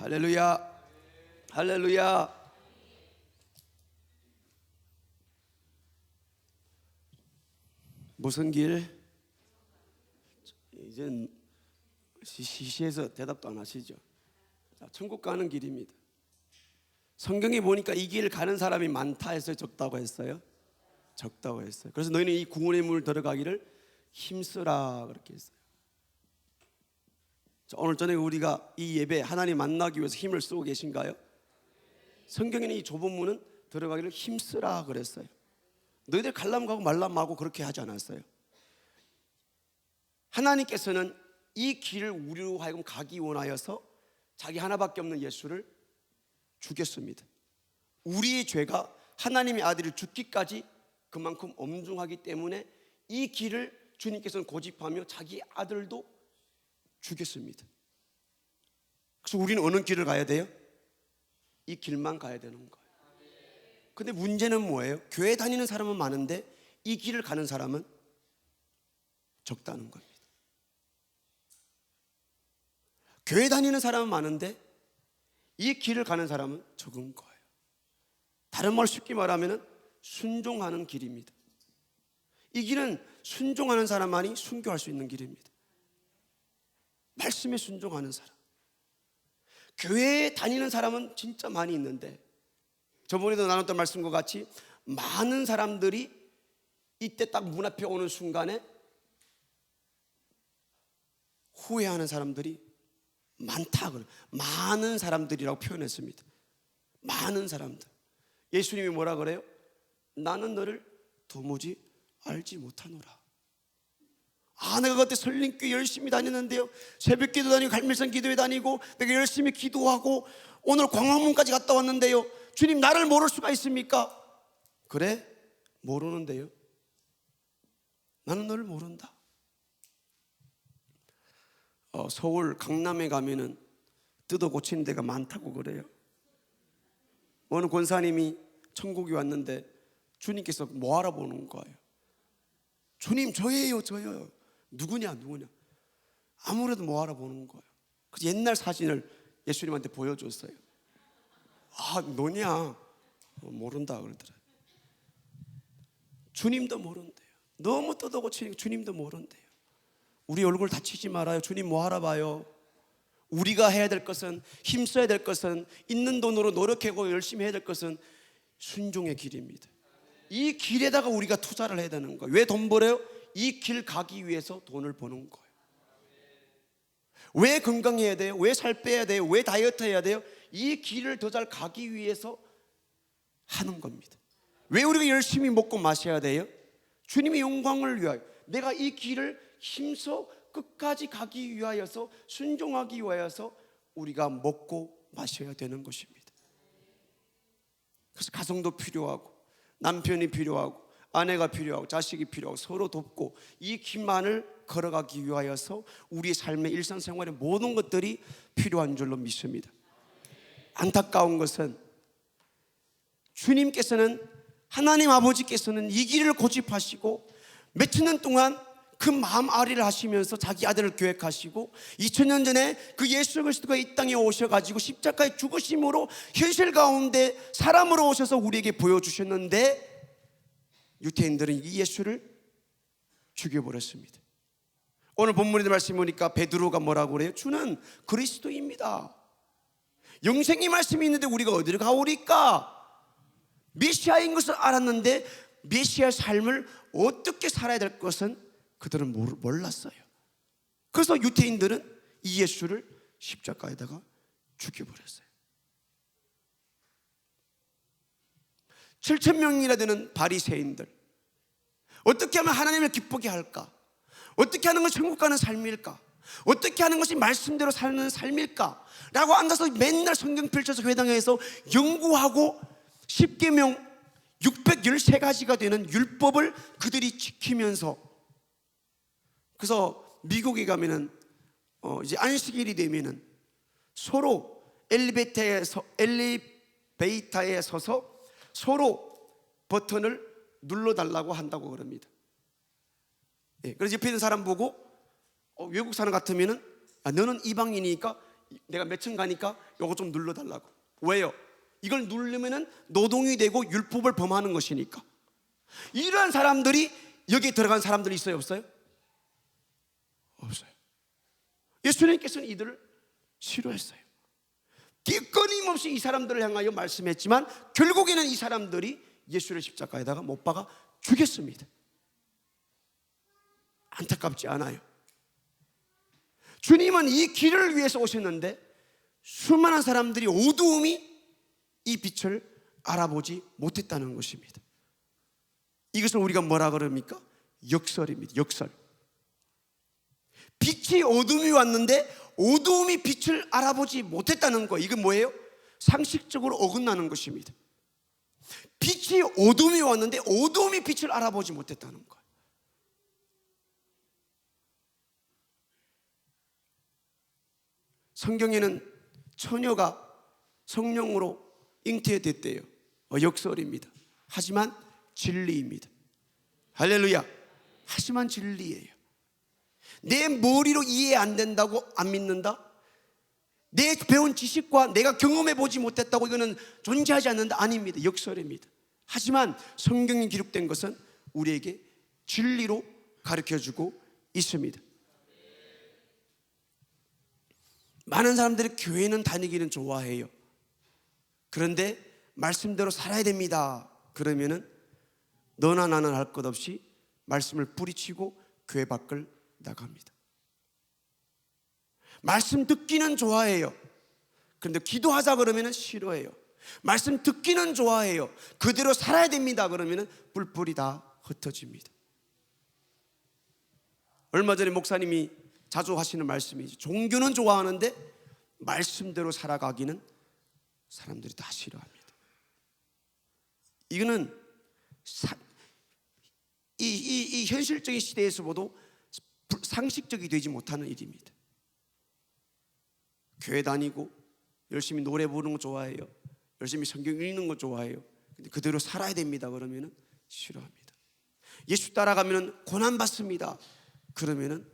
할렐루야, 할렐루야. 무슨 길? 이젠 시시해서 대답도 안 하시죠. 자, 천국 가는 길입니다. 성경에 보니까 이 길 가는 사람이 많다 했어요, 적다고 했어요? 적다고 했어요. 그래서 너희는 이 구원의 물 들어가기를 힘쓰라 그렇게 했어요. 자, 오늘 저녁에 우리가 이 예배 하나님 만나기 위해서 힘을 쓰고 계신가요? 성경에는 이 좁은 문은 들어가기를 힘쓰라 그랬어요. 너희들 갈라면 가고 말라면 마고 그렇게 하지 않았어요. 하나님께서는 이 길을 우리로 하여금 가기 원하여서 자기 하나밖에 없는 예수를 죽였습니다. 우리의 죄가 하나님의 아들을 죽기까지 그만큼 엄중하기 때문에 이 길을 주님께서는 고집하며 자기 아들도 죽였습니다. 그래서 우리는 어느 길을 가야 돼요? 이 길만 가야 되는 거예요. 근데 문제는 뭐예요? 교회 다니는 사람은 많은데 이 길을 가는 사람은 적다는 겁니다. 교회 다니는 사람은 많은데 이 길을 가는 사람은 적은 거예요. 다른 말 쉽게 말하면 순종하는 길입니다. 이 길은 순종하는 사람만이 순교할 수 있는 길입니다. 말씀에 순종하는 사람. 교회에 다니는 사람은 진짜 많이 있는데 저번에도 나눴던 말씀과 같이 많은 사람들이 이때 딱 문 앞에 오는 순간에 후회하는 사람들이 많다. 많은 사람들이라고 표현했습니다. 많은 사람들. 예수님이 뭐라 그래요? 나는 너를 도무지 알지 못하노라. 내가 그때 설림교회 열심히 다녔는데요, 새벽기도 다니고 갈멜산 기도회 다니고 내가 열심히 기도하고 오늘 광화문까지 갔다 왔는데요, 주님 나를 모를 수가 있습니까? 그래? 모르는데요. 나는 너를 모른다. 서울 강남에 가면은 뜯어 고치는 데가 많다고 그래요. 어느 권사님이 천국에 왔는데 주님께서 뭐 알아보는 거예요? 주님 저예요. 누구냐? 아무래도 뭐 알아보는 거예요. 그래서 옛날 사진을 예수님한테 보여줬어요. 너냐? 모른다 그러더라고요. 주님도 모른대요. 너무 뜯어 고치니까 주님도 모른대요. 우리 얼굴 다치지 말아요. 주님 뭐 알아봐요? 우리가 해야 될 것은, 힘써야 될 것은, 있는 돈으로 노력하고 열심히 해야 될 것은 순종의 길입니다. 이 길에다가 우리가 투자를 해야 되는 거예요. 왜 돈 벌어요? 이 길 가기 위해서 돈을 버는 거예요. 왜 건강해야 돼요? 왜 살 빼야 돼요? 왜 다이어트 해야 돼요? 이 길을 더 잘 가기 위해서 하는 겁니다. 왜 우리가 열심히 먹고 마셔야 돼요? 주님의 영광을 위하여, 내가 이 길을 힘써 끝까지 가기 위하여서, 순종하기 위하여서 우리가 먹고 마셔야 되는 것입니다. 그래서 가정도 필요하고, 남편이 필요하고, 아내가 필요하고, 자식이 필요하고, 서로 돕고, 이 길만을 걸어가기 위하여서 우리의 삶의 일상생활의 모든 것들이 필요한 줄로 믿습니다. 안타까운 것은 주님께서는, 하나님 아버지께서는 이 길을 고집하시고 몇천 년 동안 그 마음 아리를 하시면서 자기 아들을 계획하시고 2000년 전에 그 예수 그리스도가 이 땅에 오셔가지고 십자가의 죽으심으로 현실 가운데 사람으로 오셔서 우리에게 보여주셨는데, 유태인들은 이 예수를 죽여버렸습니다. 오늘 본문의 말씀 보니까 베드로가 뭐라고 그래요? 주는 그리스도입니다. 영생의 말씀이 있는데 우리가 어디를 가오리까? 메시아인 것을 알았는데 메시아의 삶을 어떻게 살아야 될 것은 그들은 몰랐어요. 그래서 유태인들은 이 예수를 십자가에다가 죽여버렸어요. 7,000명이나 되는 바리새인들, 어떻게 하면 하나님을 기쁘게 할까? 어떻게 하는 것이 천국 가는 삶일까? 어떻게 하는 것이 말씀대로 사는 삶일까? 라고 앉아서 맨날 성경 펼쳐서 회당에서 연구하고 10계명 613가지가 되는 율법을 그들이 지키면서, 그래서 미국에 가면은 이제 안식일이 되면은 서로 엘리베이터에 서서 서로 버튼을 눌러달라고 한다고 그럽니다. 그래서 옆에 있는 사람 보고 외국 사람 같으면은 너는 이방인이니까 내가 몇 층 가니까 요거 좀 눌러달라고. 왜요? 이걸 누르면은 노동이 되고 율법을 범하는 것이니까. 이러한 사람들이 여기에 들어간 사람들이 있어요, 없어요? 없어요. 예수님께서는 이들을 싫어했어요. 끊임없이 이 사람들을 향하여 말씀했지만 결국에는 이 사람들이 예수를 십자가에다가 못 박아 죽였습니다. 안타깝지 않아요? 주님은 이 길을 위해서 오셨는데 수많은 사람들이 어두움이 이 빛을 알아보지 못했다는 것입니다. 이것을 우리가 뭐라 그럽니까? 역설입니다. 역설. 빛이 어둠이 왔는데 어두움이 빛을 알아보지 못했다는 거, 이건 뭐예요? 상식적으로 어긋나는 것입니다. 빛이 어둠이 왔는데 어두움이 빛을 알아보지 못했다는 거예요. 성경에는 처녀가 성령으로 잉태됐대요. 역설입니다. 하지만 진리입니다. 할렐루야. 하지만 진리예요. 내 머리로 이해 안 된다고 안 믿는다? 내 배운 지식과 내가 경험해 보지 못했다고 이거는 존재하지 않는다? 아닙니다. 역설입니다. 하지만 성경에 기록된 것은 우리에게 진리로 가르쳐주고 있습니다. 많은 사람들이 교회는 다니기는 좋아해요. 그런데 말씀대로 살아야 됩니다. 그러면은 너나 나나 할 것 없이 말씀을 뿌리치고 교회 밖을 나갑니다. 말씀 듣기는 좋아해요. 그런데 기도하자 그러면은 싫어해요. 말씀 듣기는 좋아해요. 그대로 살아야 됩니다. 그러면은 뿔뿔이 다 흩어집니다. 얼마 전에 목사님이 자주 하시는 말씀이죠. 종교는 좋아하는데 말씀대로 살아가기는 사람들이 다 싫어합니다. 이거는 이 현실적인 시대에서도 상식적이 되지 못하는 일입니다. 교회 다니고 열심히 노래 부르는 거 좋아해요. 열심히 성경 읽는 거 좋아해요. 근데 그대로 살아야 됩니다. 그러면은 싫어합니다. 예수 따라가면은 고난 받습니다. 그러면은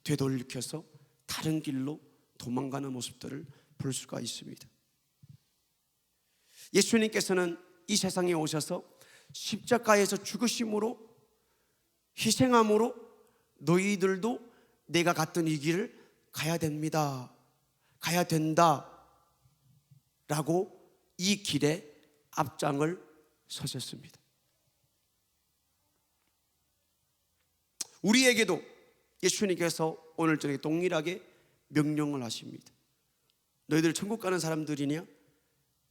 되돌이켜서 다른 길로 도망가는 모습들을 볼 수가 있습니다. 예수님께서는 이 세상에 오셔서 십자가에서 죽으심으로 희생함으로 너희들도 내가 갔던 이 길을 가야 됩니다. 가야 된다 라고 이 길에 앞장을 서셨습니다. 우리에게도 예수님께서 오늘 저녁에 동일하게 명령을 하십니다. 너희들 천국 가는 사람들이냐?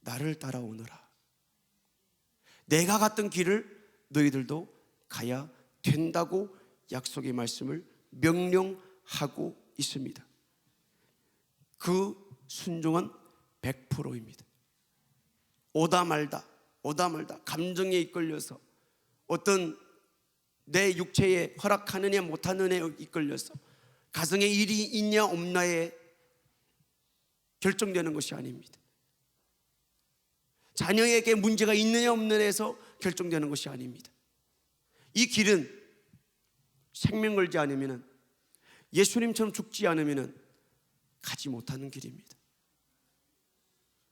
나를 따라오너라. 내가 갔던 길을 너희들도 가야 된다고 약속의 말씀을 명령하고 있습니다. 그 순종은 100%입니다. 오다 말다 감정에 이끌려서 어떤 내 육체에 허락하느냐 못하느냐에 이끌려서 가정에 일이 있냐 없냐에 결정되는 것이 아닙니다. 자녀에게 문제가 있느냐 없느냐에서 결정되는 것이 아닙니다. 이 길은 생명 걸지 않으면, 예수님처럼 죽지 않으면 가지 못하는 길입니다.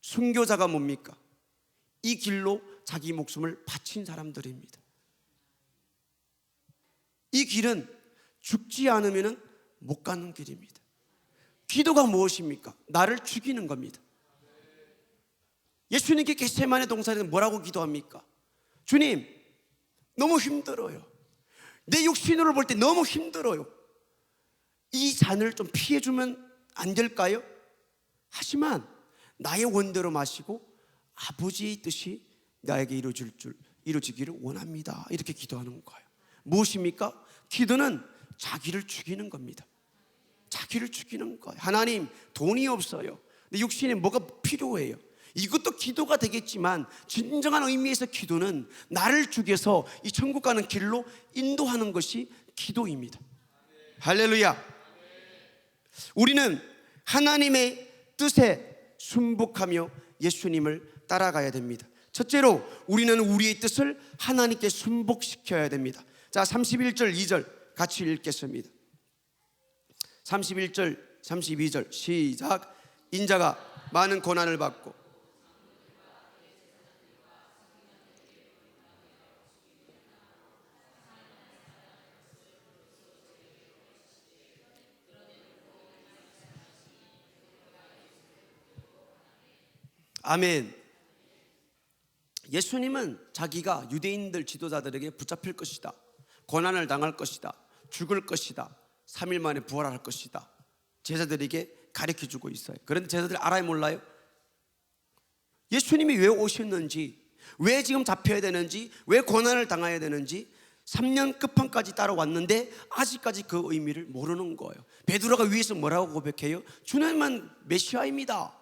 순교자가 뭡니까? 이 길로 자기 목숨을 바친 사람들입니다. 이 길은 죽지 않으면 못 가는 길입니다. 기도가 무엇입니까? 나를 죽이는 겁니다. 예수님께 겟세마네 동산에서 뭐라고 기도합니까? 주님, 너무 힘들어요. 내 육신으로 볼 때 너무 힘들어요. 이 잔을 좀 피해주면 안 될까요? 하지만 나의 원대로 마시고 아버지의 뜻이 나에게 이루어지기를 원합니다. 이렇게 기도하는 거예요. 무엇입니까? 기도는 자기를 죽이는 겁니다. 자기를 죽이는 거예요. 하나님, 돈이 없어요. 내 육신에 뭐가 필요해요. 이것도 기도가 되겠지만 진정한 의미에서 기도는 나를 죽여서 이 천국 가는 길로 인도하는 것이 기도입니다. 할렐루야. 우리는 하나님의 뜻에 순복하며 예수님을 따라가야 됩니다. 첫째로 우리는 우리의 뜻을 하나님께 순복시켜야 됩니다. 자, 31절 2절 같이 읽겠습니다. 31절 32절 시작. 인자가 많은 고난을 받고 아멘. 예수님은 자기가 유대인들 지도자들에게 붙잡힐 것이다, 고난을 당할 것이다, 죽을 것이다, 3일 만에 부활할 것이다 제자들에게 가르쳐주고 있어요. 그런데 제자들이 알아요 몰라요? 예수님이 왜 오셨는지, 왜 지금 잡혀야 되는지, 왜 고난을 당해야 되는지 3년 끝판까지 따라왔는데 아직까지 그 의미를 모르는 거예요. 베드로가 위에서 뭐라고 고백해요? 주님은 메시아입니다,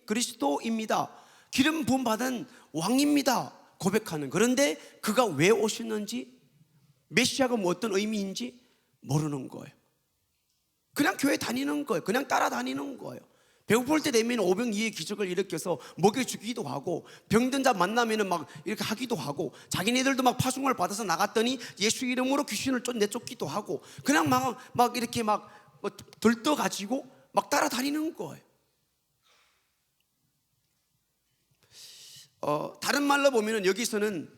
그리스도입니다, 기름 부음 받은 왕입니다 고백하는. 그런데 그가 왜 오셨는지, 메시아가 뭐 어떤 의미인지 모르는 거예요. 그냥 교회 다니는 거예요. 그냥 따라다니는 거예요. 배고플 때 되면 오병이의 기적을 일으켜서 먹여주기도 하고, 병든 자 만나면 막 이렇게 하기도 하고, 자기네들도 막 파송을 받아서 나갔더니 예수 이름으로 귀신을 내쫓기도 하고, 그냥 막 이렇게 막 들떠가지고 막 따라다니는 거예요. 다른 말로 보면은 여기서는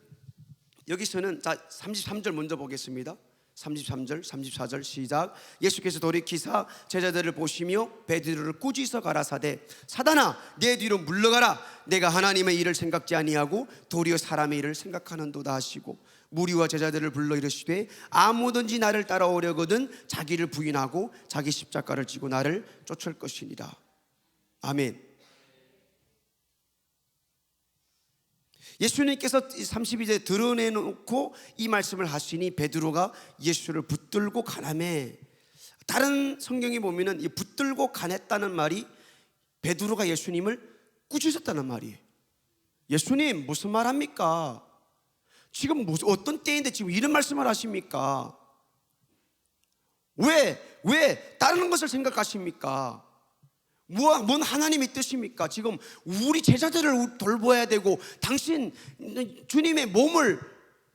자 33절 먼저 보겠습니다. 33절 34절 시작. 예수께서 돌이키사 제자들을 보시며 베드로를 꾸짖어 가라사대 사단아 내 뒤로 물러가라, 내가 하나님의 일을 생각지 아니하고 도리어 사람의 일을 생각하는도다 하시고, 무리와 제자들을 불러 이르시되 아무든지 나를 따라오려거든 자기를 부인하고 자기 십자가를 지고 나를 쫓을 것이니라. 아멘. 예수님께서 32절에 드러내놓고 이 말씀을 하시니 베드로가 예수를 붙들고 가라매. 다른 성경에 보면은 이 붙들고 가냈다는 말이 베드로가 예수님을 꾸짖었다는 말이에요. 예수님 무슨 말 합니까? 지금 어떤 때인데 지금 이런 말씀을 하십니까? 왜 다른 것을 생각하십니까? 뭔 하나님의 뜻입니까? 지금 우리 제자들을 돌봐야 되고 당신 주님의 몸을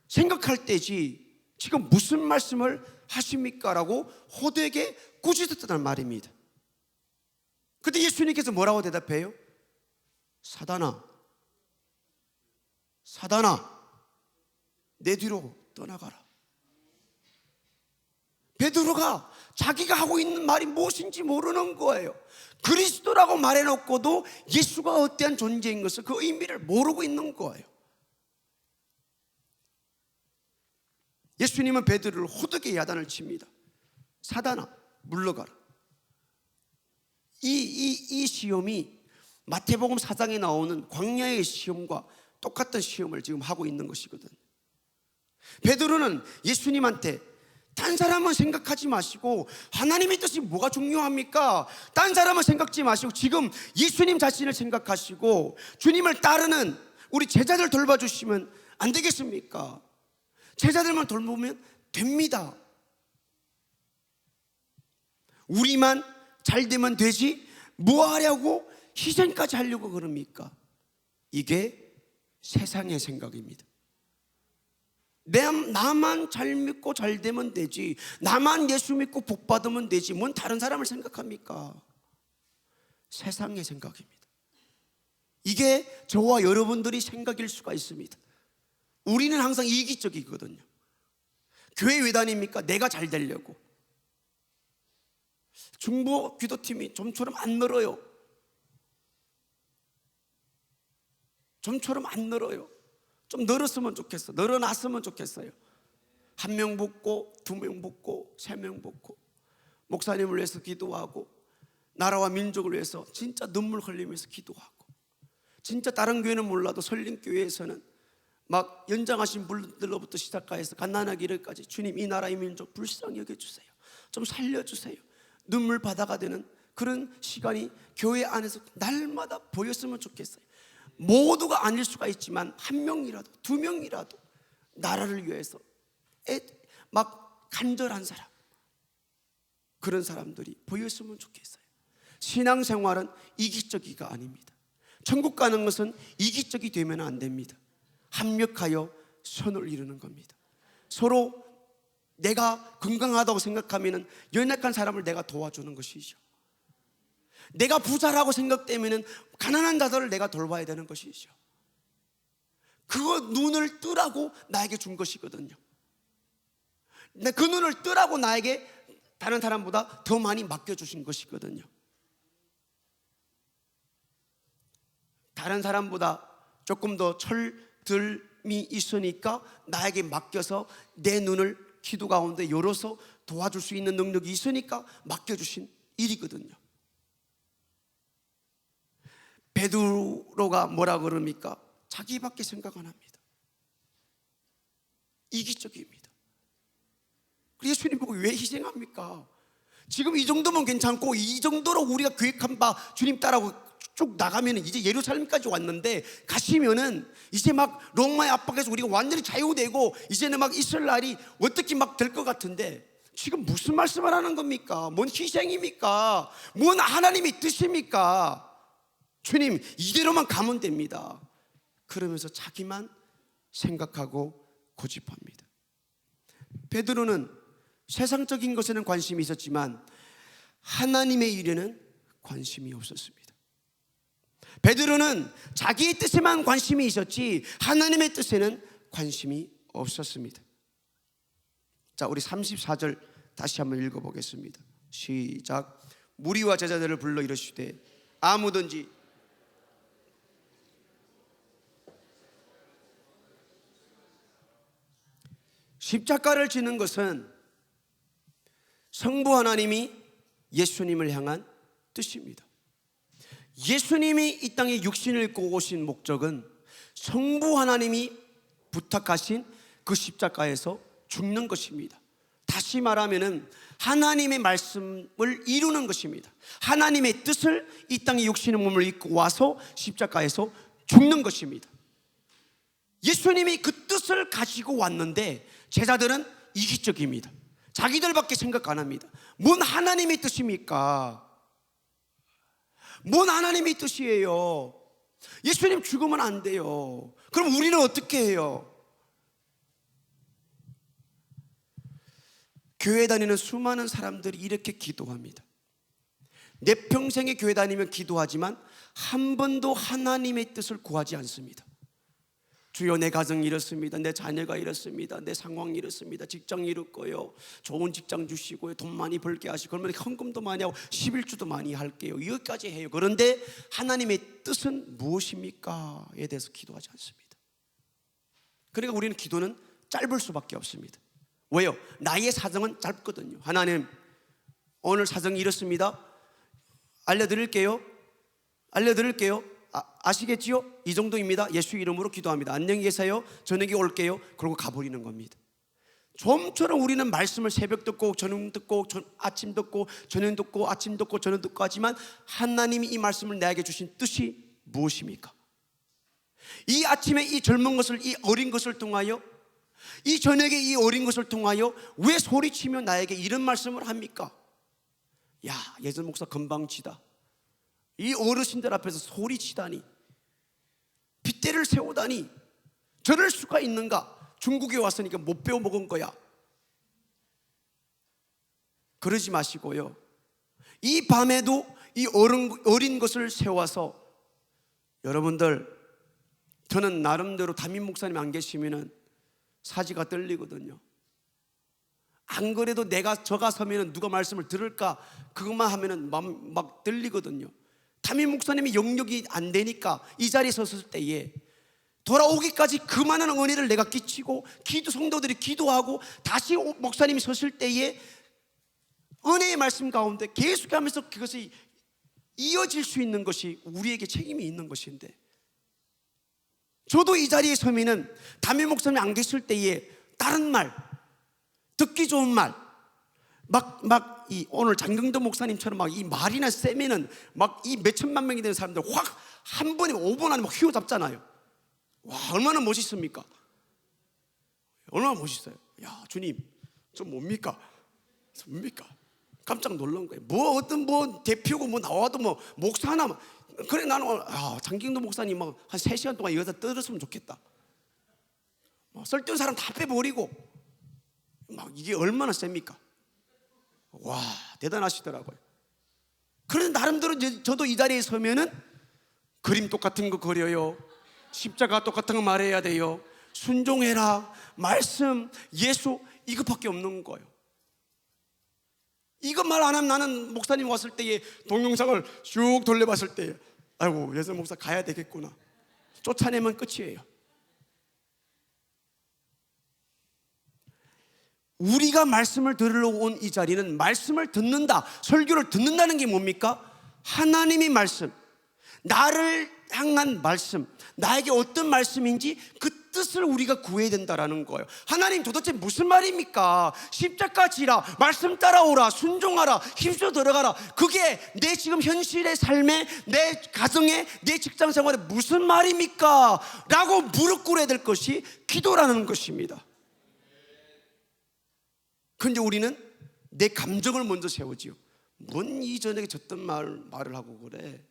생각할 때지 지금 무슨 말씀을 하십니까? 라고 호되게 꾸짖었다는 말입니다. 그때 예수님께서 뭐라고 대답해요? 사단아 내 뒤로 떠나가라. 베드로가 자기가 하고 있는 말이 무엇인지 모르는 거예요. 그리스도라고 말해놓고도 예수가 어떠한 존재인 것을, 그 의미를 모르고 있는 거예요. 예수님은 베드로를 호되게 야단을 칩니다. 사단아 물러가라. 이 시험이 마태복음 4장에 나오는 광야의 시험과 똑같은 시험을 지금 하고 있는 것이거든. 베드로는 예수님한테 딴 사람은 생각하지 마시고 하나님의 뜻이 뭐가 중요합니까? 딴 사람은 생각지 마시고 지금 예수님 자신을 생각하시고 주님을 따르는 우리 제자들 돌봐주시면 안 되겠습니까? 제자들만 돌보면 됩니다. 우리만 잘 되면 되지 뭐 하려고 희생까지 하려고 그럽니까? 이게 세상의 생각입니다. 나만 잘 믿고 잘 되면 되지, 나만 예수 믿고 복 받으면 되지, 뭔 다른 사람을 생각합니까? 세상의 생각입니다. 이게 저와 여러분들이 생각일 수가 있습니다. 우리는 항상 이기적이거든요. 교회 왜 다닙니까? 내가 잘 되려고. 중보 기도팀이 좀처럼 안 늘어요. 좀처럼 안 늘어요. 좀 늘었으면 좋겠어. 늘어났으면 좋겠어요. 1명 붙고 2명 붙고 3명 붙고 목사님을 위해서 기도하고 나라와 민족을 위해서 진짜 눈물 흘리면서 기도하고, 진짜 다른 교회는 몰라도 설림교회에서는 막 연장하신 분들로부터 시작해서 갓난아기 이르기까지 주님 이 나라 이 민족 불쌍히 여겨주세요, 좀 살려주세요, 눈물 바다가 되는 그런 시간이 교회 안에서 날마다 보였으면 좋겠어요. 모두가 아닐 수가 있지만 1명이라도 2명이라도 나라를 위해서 막 간절한 사람, 그런 사람들이 보였으면 좋겠어요. 신앙생활은 이기적이가 아닙니다. 천국 가는 것은 이기적이 되면 안 됩니다. 합력하여 선을 이루는 겁니다. 서로 내가 건강하다고 생각하면 연약한 사람을 내가 도와주는 것이죠. 내가 부자라고 생각되면 가난한 자들을 내가 돌봐야 되는 것이죠. 그거 눈을 뜨라고 나에게 준 것이거든요. 그 눈을 뜨라고 나에게 다른 사람보다 더 많이 맡겨주신 것이거든요. 다른 사람보다 조금 더 철들미 있으니까 나에게 맡겨서 내 눈을 기도 가운데 열어서 도와줄 수 있는 능력이 있으니까 맡겨주신 일이거든요. 베드로가 뭐라 그럽니까? 자기밖에 생각 안 합니다. 이기적입니다. 예수님 보고 왜 희생합니까? 지금 이 정도면 괜찮고 이 정도로 우리가 계획한 바 주님 따라고 쭉 나가면 이제 예루살렘까지 왔는데, 가시면은 이제 막 로마의 압박에서 우리가 완전히 자유되고 이제는 막 이스라엘이 어떻게 막 될 것 같은데, 지금 무슨 말씀을 하는 겁니까? 뭔 희생입니까? 뭔 하나님의 뜻입니까? 주님, 이대로만 가면 됩니다. 그러면서 자기만 생각하고 고집합니다. 베드로는 세상적인 것에는 관심이 있었지만 하나님의 일에는 관심이 없었습니다. 베드로는 자기의 뜻에만 관심이 있었지 하나님의 뜻에는 관심이 없었습니다. 자, 우리 34절 다시 한번 읽어보겠습니다. 시작. 무리와 제자들을 불러 이르시되 아무든지 십자가를 지는 것은 성부 하나님이 예수님을 향한 뜻입니다. 예수님이 이 땅에 육신을 입고 오신 목적은 성부 하나님이 부탁하신 그 십자가에서 죽는 것입니다. 다시 말하면 하나님의 말씀을 이루는 것입니다. 하나님의 뜻을 이 땅에 육신의 몸을 입고 와서 십자가에서 죽는 것입니다. 예수님이 그 뜻을 가지고 왔는데 제자들은 이기적입니다. 자기들밖에 생각 안 합니다. 뭔 하나님의 뜻입니까? 뭔 하나님의 뜻이에요? 예수님 죽으면 안 돼요. 그럼 우리는 어떻게 해요? 교회 다니는 수많은 사람들이 이렇게 기도합니다. 내 평생에 교회 다니면 기도하지만 한 번도 하나님의 뜻을 구하지 않습니다. 주여, 내 가정이 이렇습니다. 내 자녀가 이렇습니다. 내 상황이 이렇습니다. 직장이 이렇고요. 좋은 직장 주시고요. 돈 많이 벌게 하시고, 그러면 헌금도 많이 하고 11주도 많이 할게요. 여기까지 해요. 그런데 하나님의 뜻은 무엇입니까? 에 대해서 기도하지 않습니다. 그러니까 우리는 기도는 짧을 수밖에 없습니다. 왜요? 나의 사정은 짧거든요. 하나님, 오늘 사정이 이렇습니다. 알려드릴게요. 아시겠지요? 이 정도입니다. 예수 이름으로 기도합니다. 안녕히 계세요. 저녁에 올게요. 그러고 가버리는 겁니다. 좀처럼 우리는 말씀을 새벽 듣고 저녁 듣고 아침 듣고 저녁 듣고 아침 듣고 저녁 듣고 하지만 하나님이 이 말씀을 나에게 주신 뜻이 무엇입니까? 이 아침에 이 젊은 것을, 이 어린 것을 통하여, 이 저녁에 이 어린 것을 통하여 왜 소리치며 나에게 이런 말씀을 합니까? 야, 예전 목사 건방지다. 이 어르신들 앞에서 소리치다니, 빗대를 세우다니, 저럴 수가 있는가? 중국에 왔으니까 못 배워 먹은 거야. 그러지 마시고요, 이 밤에도 이 어린 것을 세워서, 여러분들, 저는 나름대로 담임 목사님 안 계시면은 사지가 떨리거든요. 안 그래도 내가 저가 서면은 누가 말씀을 들을까, 그것만 하면은 막 떨리거든요. 담임 목사님이 영역이 안 되니까 이 자리에 섰을 때에 돌아오기까지 그 많은 은혜를 내가 끼치고 성도들이 기도하고 다시 목사님이 섰을 때에 은혜의 말씀 가운데 계속하면서 그것이 이어질 수 있는 것이 우리에게 책임이 있는 것인데, 저도 이 자리에 서면은 담임 목사님이 안 계실 때에 다른 말, 듣기 좋은 말, 오늘 장경도 목사님처럼 막 이 말이나 세면은 막 이 몇천만 명이 되는 사람들 확 한 번에 5분 안에 막 휘어잡잖아요. 와, 얼마나 멋있습니까? 얼마나 멋있어요. 야, 주님, 저 뭡니까? 깜짝 놀란 거예요. 어떤 대표고 나와도 목사 하나, 그래, 나는 장경도 목사님 한 3시간 동안 여기다 떨었으면 좋겠다. 쓸데없는 사람 다 빼버리고, 이게 얼마나 셉니까? 와, 대단하시더라고요. 그런데 나름대로 저도 이 자리에 서면은 그림 똑같은 거 그려요, 십자가 똑같은 거 말해야 돼요, 순종해라, 말씀, 예수, 이것밖에 없는 거예요. 이것 말 안 하면 나는 목사님 왔을 때의 동영상을 쭉 돌려봤을 때 아이고 예수 목사 가야 되겠구나, 쫓아내면 끝이에요. 우리가 말씀을 들으러 온 이 자리는 말씀을 듣는다, 설교를 듣는다는 게 뭡니까? 하나님의 말씀, 나를 향한 말씀, 나에게 어떤 말씀인지 그 뜻을 우리가 구해야 된다라는 거예요. 하나님 도대체 무슨 말입니까? 십자가 지라, 말씀 따라오라, 순종하라, 힘써 들어가라. 그게 내 지금 현실의 삶에, 내 가정에, 내 직장 생활에 무슨 말입니까? 라고 무릎 꿇어야 될 것이 기도라는 것입니다. 그런데 우리는 내 감정을 먼저 세우지요. 뭔 이전에 저떤 말을 하고 그래,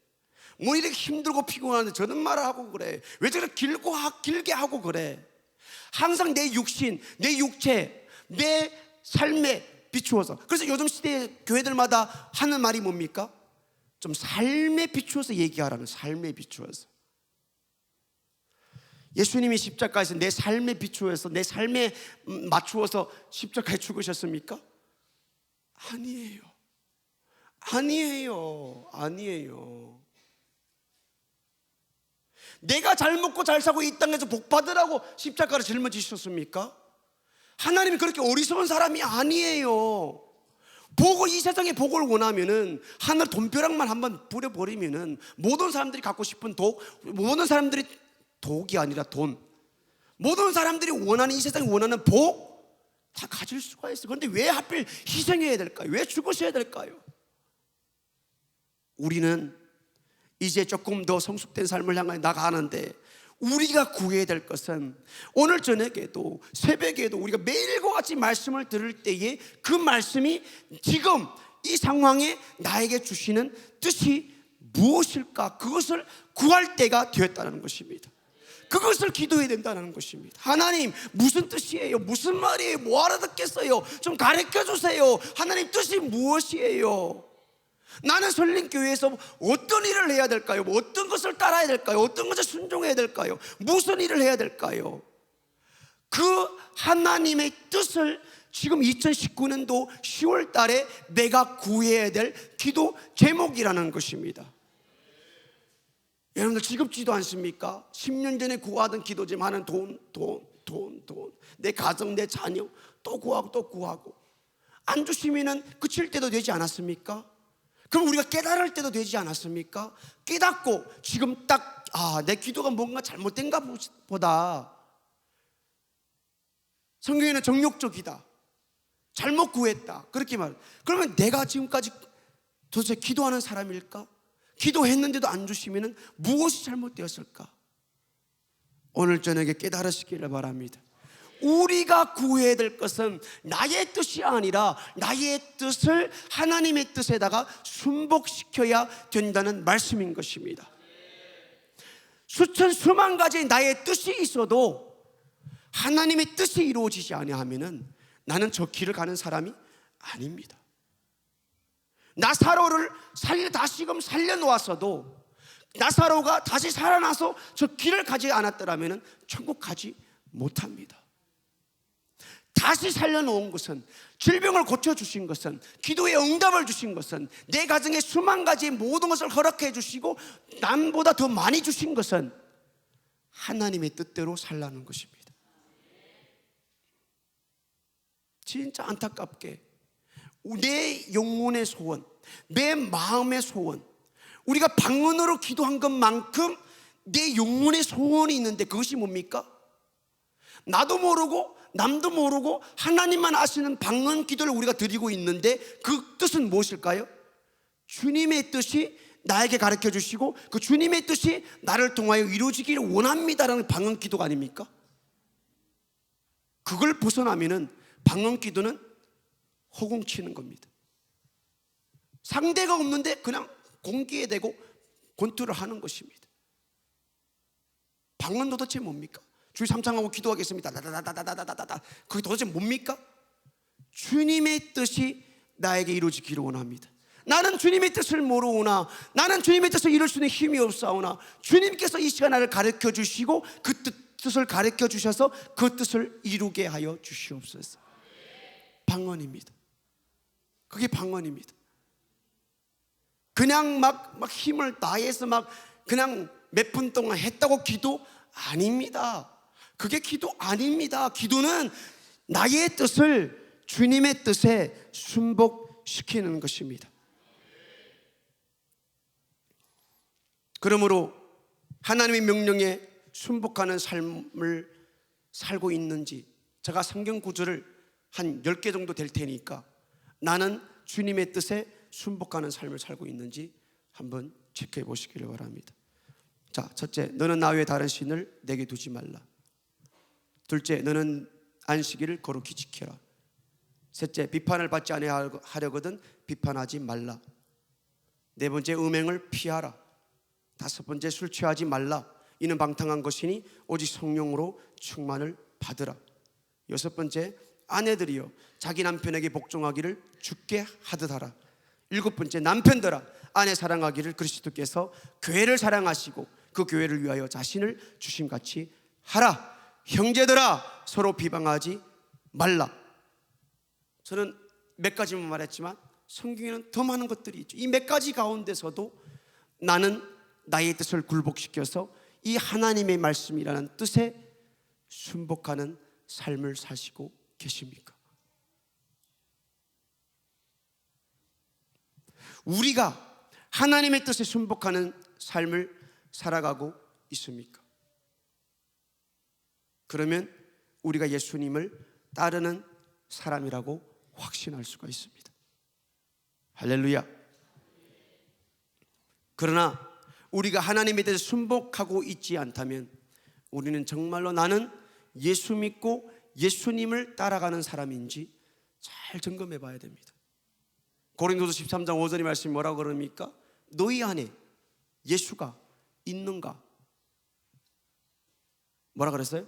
뭐 이렇게 힘들고 피곤한데 저런 말을 하고 그래, 왜 저렇게 길게 하고 그래. 항상 내 육신, 내 육체, 내 삶에 비추어서. 그래서 요즘 시대의 교회들마다 하는 말이 뭡니까? 좀 삶에 비추어서 얘기하라는, 삶에 비추어서. 예수님이 십자가에서 내 삶에 비추어서, 내 삶에 맞추어서 십자가에 죽으셨습니까? 아니에요. 아니에요. 아니에요. 내가 잘 먹고 잘 사고 이 땅에서 복 받으라고 십자가를 짊어지셨습니까? 하나님이 그렇게 어리석은 사람이 아니에요. 복을, 이 세상의 복을 원하면은 하늘 돈벼락만 한번 부려버리면은 모든 사람들이 갖고 싶은 독, 모든 사람들이 독이 아니라 돈, 모든 사람들이 원하는, 이 세상이 원하는 복 다 가질 수가 있어요. 그런데 왜 하필 희생해야 될까요? 왜 죽으셔야 될까요? 우리는 이제 조금 더 성숙된 삶을 향해 나가는데 우리가 구해야 될 것은 오늘 저녁에도 새벽에도 우리가 매일과 같이 말씀을 들을 때에 그 말씀이 지금 이 상황에 나에게 주시는 뜻이 무엇일까? 그것을 구할 때가 되었다는 것입니다. 그것을 기도해야 된다는 것입니다. 하나님 무슨 뜻이에요? 무슨 말이에요? 뭐 알아듣겠어요? 좀 가르쳐 주세요. 하나님 뜻이 무엇이에요? 나는 설린교회에서 어떤 일을 해야 될까요? 어떤 것을 따라야 될까요? 어떤 것을 순종해야 될까요? 무슨 일을 해야 될까요? 그 하나님의 뜻을 지금 2019년도 10월 달에 내가 구해야 될 기도 제목이라는 것입니다. 여러분들 지겹지도 않습니까? 10년 전에 구하던 기도 제목은 돈, 내 가정, 내 자녀 또 구하고 또 구하고, 안 주시면은 그칠 때도 되지 않았습니까? 그럼 우리가 깨달을 때도 되지 않았습니까? 깨닫고 지금 딱 내 기도가 뭔가 잘못된가 보다. 성경에는 정욕적이다, 잘못 구했다, 그렇게 말해요. 그러면 내가 지금까지 도대체 기도하는 사람일까? 기도했는데도 안 주시면 무엇이 잘못되었을까? 오늘 저녁에 깨달으시기를 바랍니다. 우리가 구해야 될 것은 나의 뜻이 아니라 나의 뜻을 하나님의 뜻에다가 순복시켜야 된다는 말씀인 것입니다. 수만 가지의 나의 뜻이 있어도 하나님의 뜻이 이루어지지 아니하면 나는 저 길을 가는 사람이 아닙니다. 나사로를 다시금 살려놓았어도 나사로가 다시 살아나서 저 길을 가지 않았더라면 천국 가지 못합니다. 다시 살려놓은 것은, 질병을 고쳐주신 것은, 기도의 응답을 주신 것은, 내 가정에 수만 가지의 모든 것을 허락해 주시고 남보다 더 많이 주신 것은 하나님의 뜻대로 살라는 것입니다. 진짜 안타깝게 내 영혼의 소원, 내 마음의 소원, 우리가 방언으로 기도한 것만큼 내 영혼의 소원이 있는데 그것이 뭡니까? 나도 모르고 남도 모르고 하나님만 아시는 방언 기도를 우리가 드리고 있는데 그 뜻은 무엇일까요? 주님의 뜻이 나에게 가르쳐 주시고 그 주님의 뜻이 나를 통하여 이루어지기를 원합니다라는 방언 기도가 아닙니까? 그걸 벗어나면은 방언 기도는 허공치는 겁니다. 상대가 없는데 그냥 공기에 대고 권투를 하는 것입니다. 방언 도대체 뭡니까? 주의 삼창하고 기도하겠습니다. 다다다다다다다다. 그게 도대체 뭡니까? 주님의 뜻이 나에게 이루어지기를 원합니다. 나는 주님의 뜻을 모르오나, 나는 주님의 뜻을 이룰 수 있는 힘이 없사오나 주님께서 이 시간 나를 가르쳐 주시고 그 뜻을 가르쳐 주셔서 그 뜻을 이루게 하여 주시옵소서. 방언입니다. 그게 방언입니다. 그냥 막 힘을 다해서 막 그냥 몇 분 동안 했다고 기도 아닙니다. 그게 기도 아닙니다. 기도는 나의 뜻을 주님의 뜻에 순복시키는 것입니다. 그러므로 하나님의 명령에 순복하는 삶을 살고 있는지, 제가 성경 구절을 한 10개 정도 될 테니까 나는 주님의 뜻에 순복하는 삶을 살고 있는지 한번 체크해 보시기를 바랍니다. 자, 첫째, 너는 나 외에 다른 신을 내게 두지 말라. 둘째, 너는 안식일을 거룩히 지켜라. 셋째, 비판을 받지 아니하려거든 비판하지 말라. 네 번째, 음행을 피하라. 다섯 번째, 술 취하지 말라. 이는 방탕한 것이니 오직 성령으로 충만을 받으라. 여섯 번째, 아내들이여 자기 남편에게 복종하기를 주께 하듯 하라. 일곱 번째, 남편들아 아내 사랑하기를 그리스도께서 교회를 사랑하시고 그 교회를 위하여 자신을 주심같이 하라. 형제들아 서로 비방하지 말라. 저는 몇 가지만 말했지만 성경에는 더 많은 것들이 있죠. 이 몇 가지 가운데서도 나는 나의 뜻을 굴복시켜서 이 하나님의 말씀이라는 뜻에 순복하는 삶을 사시고 계십니까? 우리가 하나님의 뜻에 순복하는 삶을 살아가고 있습니까? 그러면 우리가 예수님을 따르는 사람이라고 확신할 수가 있습니다. 할렐루야. 그러나 우리가 하나님의 뜻에 순복하고 있지 않다면 우리는 정말로 나는 예수 믿고 예수님을 따라가는 사람인지 잘 점검해 봐야 됩니다. 고린도서 13장 5절의 말씀이 뭐라고 그럽니까? 너희 안에 예수가 있는가? 뭐라 그랬어요?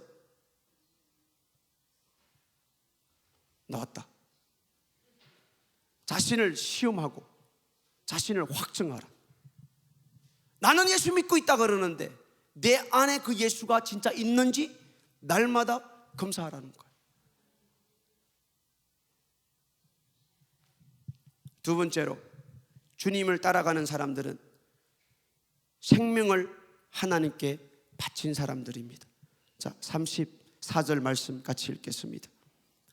나왔다. 자신을 시험하고 자신을 확증하라. 나는 예수 믿고 있다 그러는데 내 안에 그 예수가 진짜 있는지 날마다 검사하라는 거예요. 두 번째로, 주님을 따라가는 사람들은 생명을 하나님께 바친 사람들입니다. 자, 34절 말씀 같이 읽겠습니다.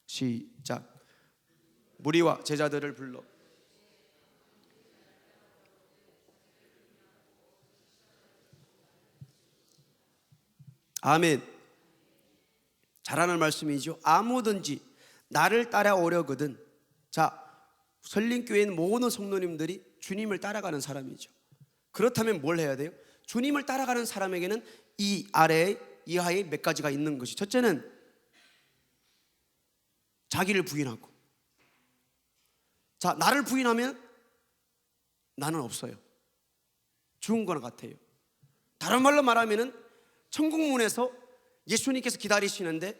시작. 무리와 제자들을 불러 아멘. 잘하는 말씀이죠. 아무든지 나를 따라오려거든. 자, 설림교회는 모든 성도님들이 주님을 따라가는 사람이죠. 그렇다면 뭘 해야 돼요? 주님을 따라가는 사람에게는 이 아래에 이하에 몇 가지가 있는 것이, 첫째는 자기를 부인하고, 자, 나를 부인하면 나는 없어요. 죽은 거나 같아요. 다른 말로 말하면은 천국문에서 예수님께서 기다리시는데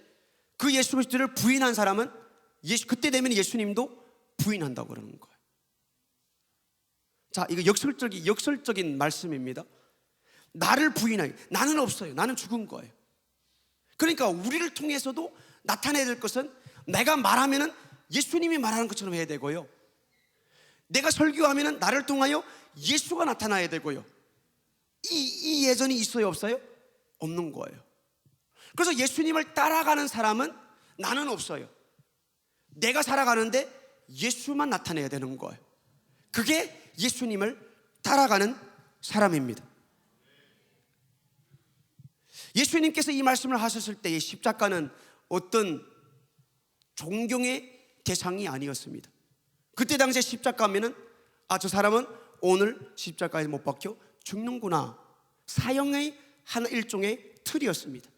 그 예수 그리스도를 부인한 사람은 그때 되면 예수님도 부인한다고 그러는 거예요. 자, 이거 역설적인 말씀입니다. 나를 부인하기, 나는 없어요. 나는 죽은 거예요. 그러니까 우리를 통해서도 나타내야 될 것은 내가 말하면은 예수님이 말하는 것처럼 해야 되고요. 내가 설교하면은 나를 통하여 예수가 나타나야 되고요. 이 예전이 있어요, 없어요? 없는 거예요. 그래서 예수님을 따라가는 사람은 나는 없어요. 내가 살아가는데 예수만 나타내야 되는 거예요. 그게 예수님을 따라가는 사람입니다. 예수님께서 이 말씀을 하셨을 때의 십자가는 어떤 존경의 대상이 아니었습니다. 그때 당시에 십자가면은 저 사람은 오늘 십자가에 못 박혀 죽는구나, 사형의 한 일종의 틀이었습니다.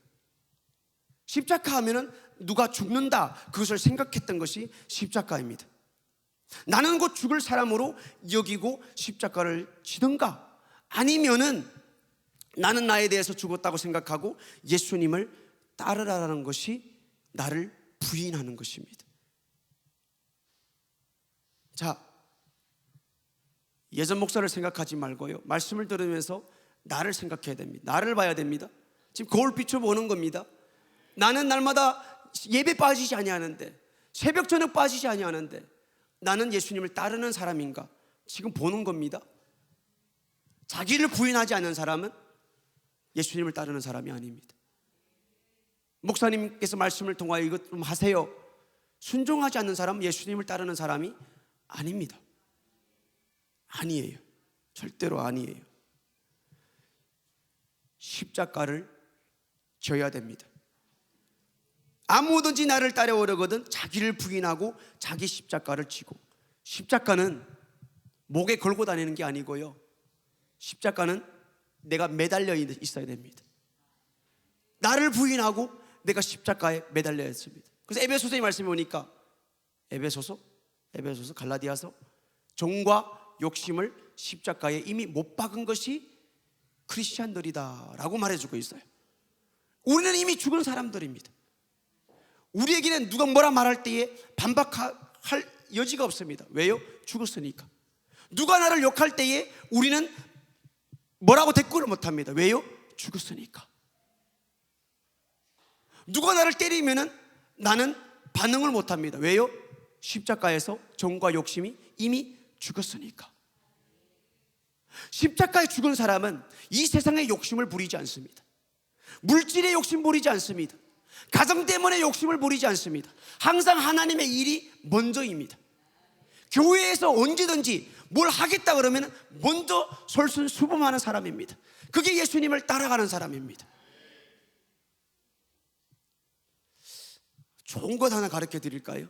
십자가 하면은 누가 죽는다, 그것을 생각했던 것이 십자가입니다. 나는 곧 죽을 사람으로 여기고 십자가를 지든가, 아니면은 나는 나에 대해서 죽었다고 생각하고 예수님을 따르라는 것이 나를 부인하는 것입니다. 자, 예전 목사를 생각하지 말고요, 말씀을 들으면서 나를 생각해야 됩니다. 나를 봐야 됩니다. 지금 거울 비춰보는 겁니다. 나는 날마다 예배 빠지지 아니하는데, 새벽 저녁 빠지지 아니하는데 나는 예수님을 따르는 사람인가 지금 보는 겁니다. 자기를 부인하지 않는 사람은 예수님을 따르는 사람이 아닙니다. 목사님께서 말씀을 통하여 이것 좀 하세요, 순종하지 않는 사람은 예수님을 따르는 사람이 아닙니다. 아니에요. 절대로 아니에요. 십자가를 져야 됩니다. 아무든지 나를 따라오려거든 자기를 부인하고 자기 십자가를 지고. 십자가는 목에 걸고 다니는 게 아니고요, 십자가는 내가 매달려 있어야 됩니다. 나를 부인하고 내가 십자가에 매달려 있습니다. 그래서 에베소서의 말씀이 오니까 에베소서, 갈라디아서, 종과 욕심을 십자가에 이미 못 박은 것이 크리스찬들이다 라고 말해주고 있어요. 우리는 이미 죽은 사람들입니다. 우리에게는 누가 뭐라 말할 때에 반박할 여지가 없습니다. 왜요? 죽었으니까. 누가 나를 욕할 때에 우리는 뭐라고 대꾸를 못합니다. 왜요? 죽었으니까. 누가 나를 때리면은 나는 반응을 못합니다. 왜요? 십자가에서 정과 욕심이 이미 죽었으니까. 십자가에 죽은 사람은 이 세상의 욕심을 부리지 않습니다. 물질의 욕심 부리지 않습니다. 가정 때문에 욕심을 부리지 않습니다. 항상 하나님의 일이 먼저입니다. 교회에서 언제든지 뭘 하겠다 그러면 먼저 솔선수범하는 사람입니다. 그게 예수님을 따라가는 사람입니다. 좋은 것 하나 가르쳐 드릴까요?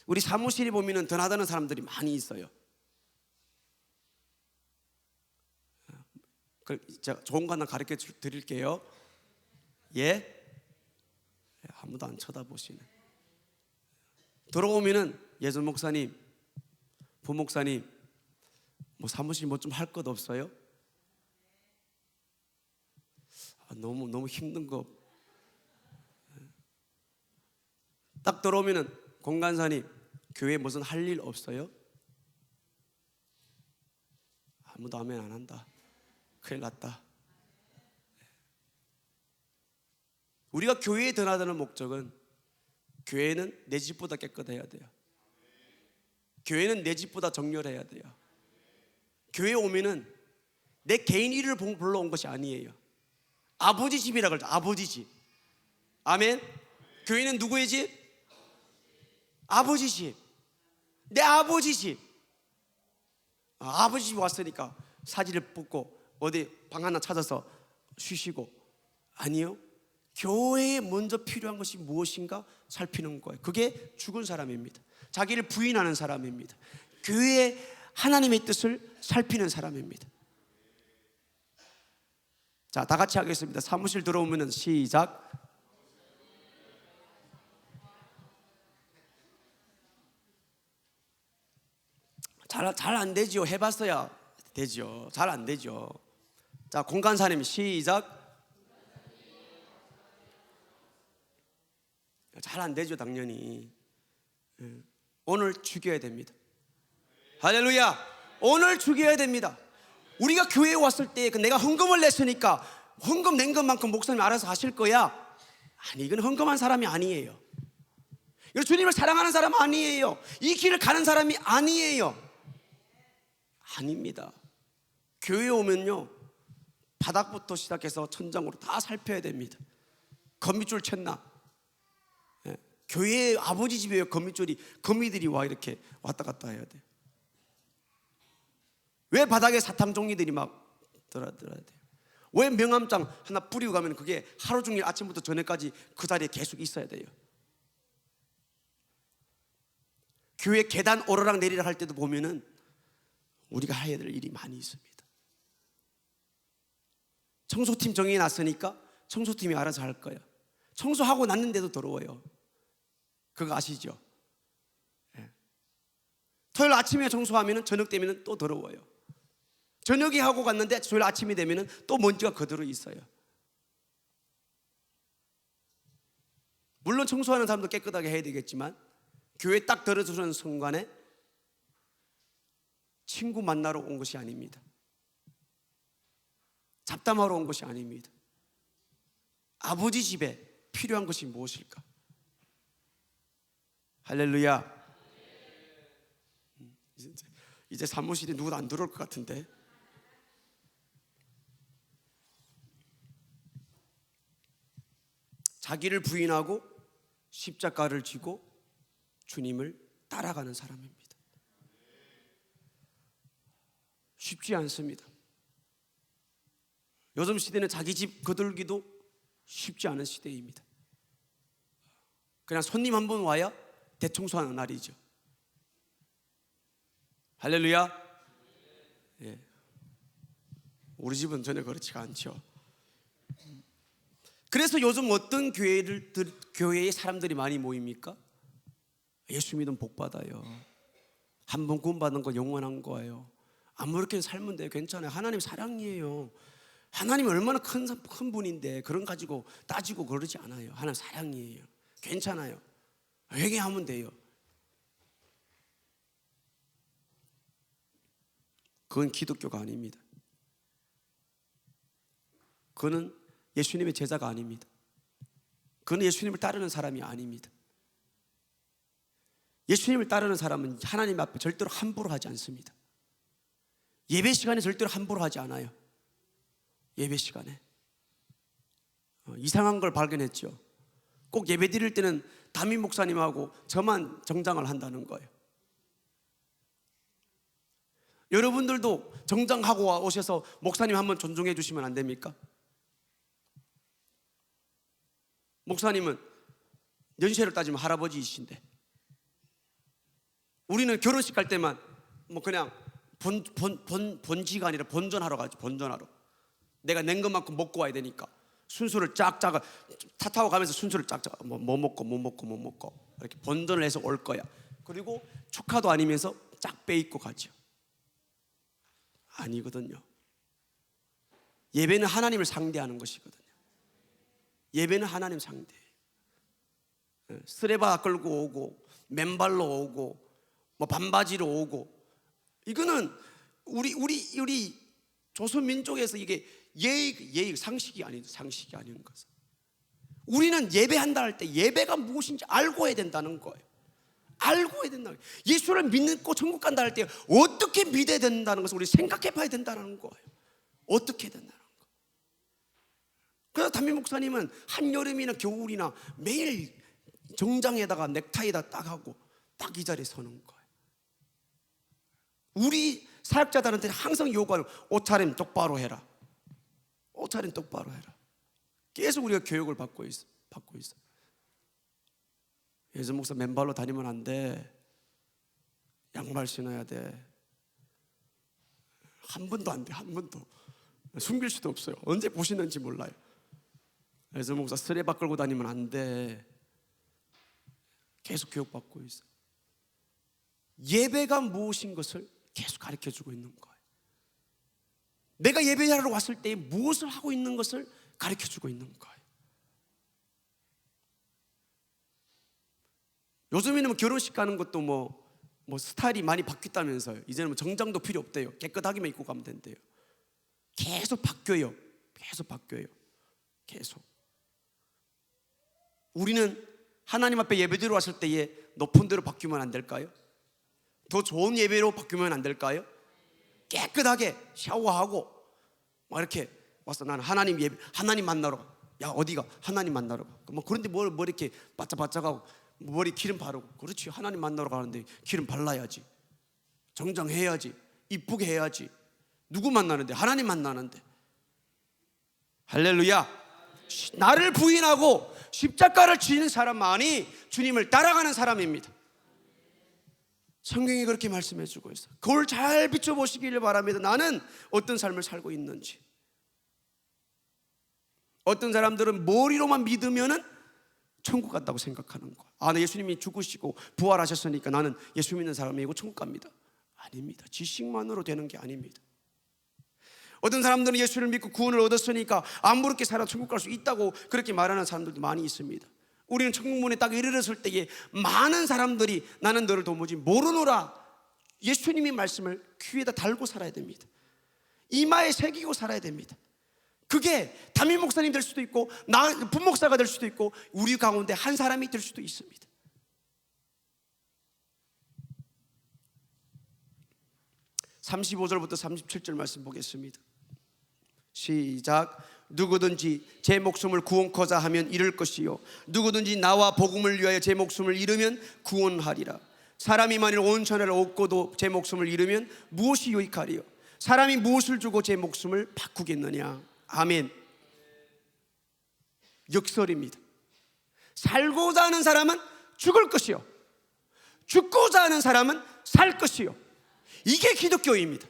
우리 사무실에 보면 드나드는 사람들이 많이 있어요. 제가 좋은 거 하나 가르쳐 드릴게요. 예? 아무도 안 쳐다보시네. 들어오면은 예전 목사님, 부목사님, 뭐 사무실 뭐 좀 할 것 없어요? 너무 힘든 거. 딱 들어오면은 공간사님, 교회에 무슨 할 일 없어요? 아무도 아멘 안 한다. 큰일 났다. 우리가 교회에 드나드는 목적은, 교회는 내 집보다 깨끗해야 돼요. 교회는 내 집보다 정렬해야 돼요. 교회에 오면은 내 개인 일을 보러 온 것이 아니에요. 아버지 집이라 그러죠. 아버지 집. 아멘. 교회는 누구의 집? 아버지 집. 내 아버지 집. 아버지 집 왔으니까 사지를 뽑고 어디 방 하나 찾아서 쉬시고. 아니요, 교회에 먼저 필요한 것이 무엇인가 살피는 거예요. 그게 죽은 사람입니다. 자기를 부인하는 사람입니다. 교회에 하나님의 뜻을 살피는 사람입니다. 자, 다 같이 하겠습니다. 사무실 들어오면 시작. 잘 안 되지요. 해봤어야 되죠. 잘 안 되죠. 자, 공간사님 시작. 잘 안 되죠, 당연히. 오늘 죽여야 됩니다. 할렐루야. 오늘 죽여야 됩니다. 우리가 교회에 왔을 때 내가 헌금을 냈으니까 헌금 낸 것만큼 목사님 알아서 하실 거야. 아니, 이건 헌금한 사람이 아니에요. 이건 주님을 사랑하는 사람 아니에요. 이 길을 가는 사람이 아니에요. 아닙니다. 교회에 오면요, 바닥부터 시작해서 천장으로 다 살펴야 됩니다. 거미줄 쳤나? 교회 아버지 집에 거미들이 와 이렇게 왔다 갔다 해야 돼. 왜 바닥에 사탕 종이들이 막 들어야 돼요? 왜 명함장 하나 뿌리고 가면 그게 하루 종일 아침부터 저녁까지 그 자리에 계속 있어야 돼요? 교회 계단 오르락 내리락 할 때도 보면은 우리가 해야 될 일이 많이 있습니다. 청소팀 정해 놨으니까 청소팀이 알아서 할 거예요. 청소하고 났는데도 더러워요. 그거 아시죠? 네. 토요일 아침에 청소하면 저녁 되면 또 더러워요. 저녁에 하고 갔는데 토요일 아침이 되면 또 먼지가 그대로 있어요. 물론 청소하는 사람도 깨끗하게 해야 되겠지만 교회 딱 들어서는 순간에 친구 만나러 온 것이 아닙니다. 잡담하러 온 것이 아닙니다. 아버지 집에 필요한 것이 무엇일까? 할렐루야. 이제 사무실에 누구도 안 들어올 것 같은데. 자기를 부인하고 십자가를 지고 주님을 따라가는 사람입니다. 쉽지 않습니다. 요즘 시대는 자기 집 거들기도 쉽지 않은 시대입니다. 그냥 손님 한 번 와야 대청소하는 날이죠. 할렐루야. 예. 우리 집은 전혀 그렇지가 않죠. 그래서 요즘 어떤 교회에 사람들이 많이 모입니까? 예수 믿으면 복 받아요. 한 번 구원받은 거 영원한 거예요. 아무렇게 살면 돼요. 괜찮아요. 하나님 사랑이에요. 하나님이 얼마나 큰 분인데 그런 가지고 따지고 그러지 않아요. 하나님 사랑이에요. 괜찮아요. 회개하면 돼요. 그건 기독교가 아닙니다. 그는 예수님의 제자가 아닙니다. 그는 예수님을 따르는 사람이 아닙니다. 예수님을 따르는 사람은 하나님 앞에 절대로 함부로 하지 않습니다. 예배 시간에 절대로 함부로 하지 않아요. 예배 시간에 이상한 걸 발견했죠. 꼭 예배 드릴 때는 담임 목사님하고 저만 정장을 한다는 거예요. 여러분들도 정장하고 오셔서 목사님 한번 존중해 주시면 안 됩니까? 목사님은 연세를 따지면 할아버지이신데 우리는 결혼식 갈 때만 뭐 그냥 본지가 아니라 본전하러 가죠. 본전하러. 내가 낸 것만큼 먹고 와야 되니까 순서를 짝짝 탓하고 가면서 순서를 짝짝 뭐 먹고 이렇게 본전을 해서 올 거야. 그리고 축하도 아니면서 짝 빼입고 가죠. 아니거든요. 예배는 하나님을 상대하는 것이거든요. 예배는 하나님 상대예요. 스레바 끌고 오고 맨발로 오고 뭐 반바지로 오고 이거는 우리 조선 민족에서 이게 예의 상식이 아닌 것은 우리는 예배한다 할 때 예배가 무엇인지 알고 해야 된다는 거예요. 알고 해야 된다는 거예요. 예수를 믿고 천국 간다 할 때 어떻게 믿어야 된다는 것을 우리 생각해 봐야 된다는 거예요. 어떻게 해야 된다는 거예요. 그래서 담임 목사님은 한여름이나 겨울이나 매일 정장에다가 넥타이에다 딱 하고 딱 이 자리에 서는 거예요. 우리 사역자들한테 항상 요구하는 옷차림 똑바로 해라. 옷차림 똑바로 해라. 계속 우리가 교육을 받고 있어. 예수 목사 맨발로 다니면 안 돼. 양말 신어야 돼. 한 번도 안 돼. 한 번도. 숨길 수도 없어요. 언제 보시는지 몰라요. 예수 목사 스레바 끌고 다니면 안 돼. 계속 교육받고 있어. 예배가 무엇인 것을 계속 가르쳐주고 있는 거예요. 내가 예배하러 왔을 때 무엇을 하고 있는 것을 가르쳐주고 있는 거예요. 요즘에는 결혼식 가는 것도 뭐 스타일이 많이 바뀌었다면서요. 이제는 뭐 정장도 필요 없대요. 깨끗하게만 입고 가면 된대요. 계속 바뀌어요. 계속. 우리는 하나님 앞에 예배드리러 왔을 때에 높은 데로 바뀌면 안 될까요? 더 좋은 예배로 바뀌면 안 될까요? 깨끗하게 샤워하고 막 이렇게 와서 나는 하나님 만나러 가. 야 어디가? 하나님 만나러 가. 뭐 그런데 뭘 이렇게 바짝바짝하고 머리 기름 바르고. 그렇지. 하나님 만나러 가는데 기름 발라야지. 정장해야지. 이쁘게 해야지. 누구 만나는데? 하나님 만나는데. 할렐루야. 나를 부인하고 십자가를 지는 사람만이 주님을 따라가는 사람입니다. 성경이 그렇게 말씀해 주고 있어요. 그걸 잘 비춰보시기를 바랍니다. 나는 어떤 삶을 살고 있는지. 어떤 사람들은 머리로만 믿으면은 천국 간다고 생각하는 거예요. 나 예수님이 죽으시고 부활하셨으니까 나는 예수 믿는 사람이고 천국 갑니다. 아닙니다. 지식만으로 되는 게 아닙니다. 어떤 사람들은 예수를 믿고 구원을 얻었으니까 아무렇게 살아 천국 갈 수 있다고 그렇게 말하는 사람들도 많이 있습니다. 우리는 천국문에 딱 이르렀을 때에 많은 사람들이 나는 너를 도무지 모르노라 예수님의 말씀을 귀에다 달고 살아야 됩니다. 이마에 새기고 살아야 됩니다. 그게 담임 목사님 될 수도 있고 나 분목사가 될 수도 있고 우리 가운데 한 사람이 될 수도 있습니다. (35절부터) (37절) 말씀 보겠습니다. 시작. 누구든지 제 목숨을 구원코자 하면 잃을 것이요 누구든지 나와 복음을 위하여 제 목숨을 잃으면 구원하리라. 사람이 만일 온 천하를 얻고도 제 목숨을 잃으면 무엇이 유익하리요? 사람이 무엇을 주고 제 목숨을 바꾸겠느냐? 아멘. 역설입니다. 살고자 하는 사람은 죽을 것이요 죽고자 하는 사람은 살 것이요. 이게 기독교입니다.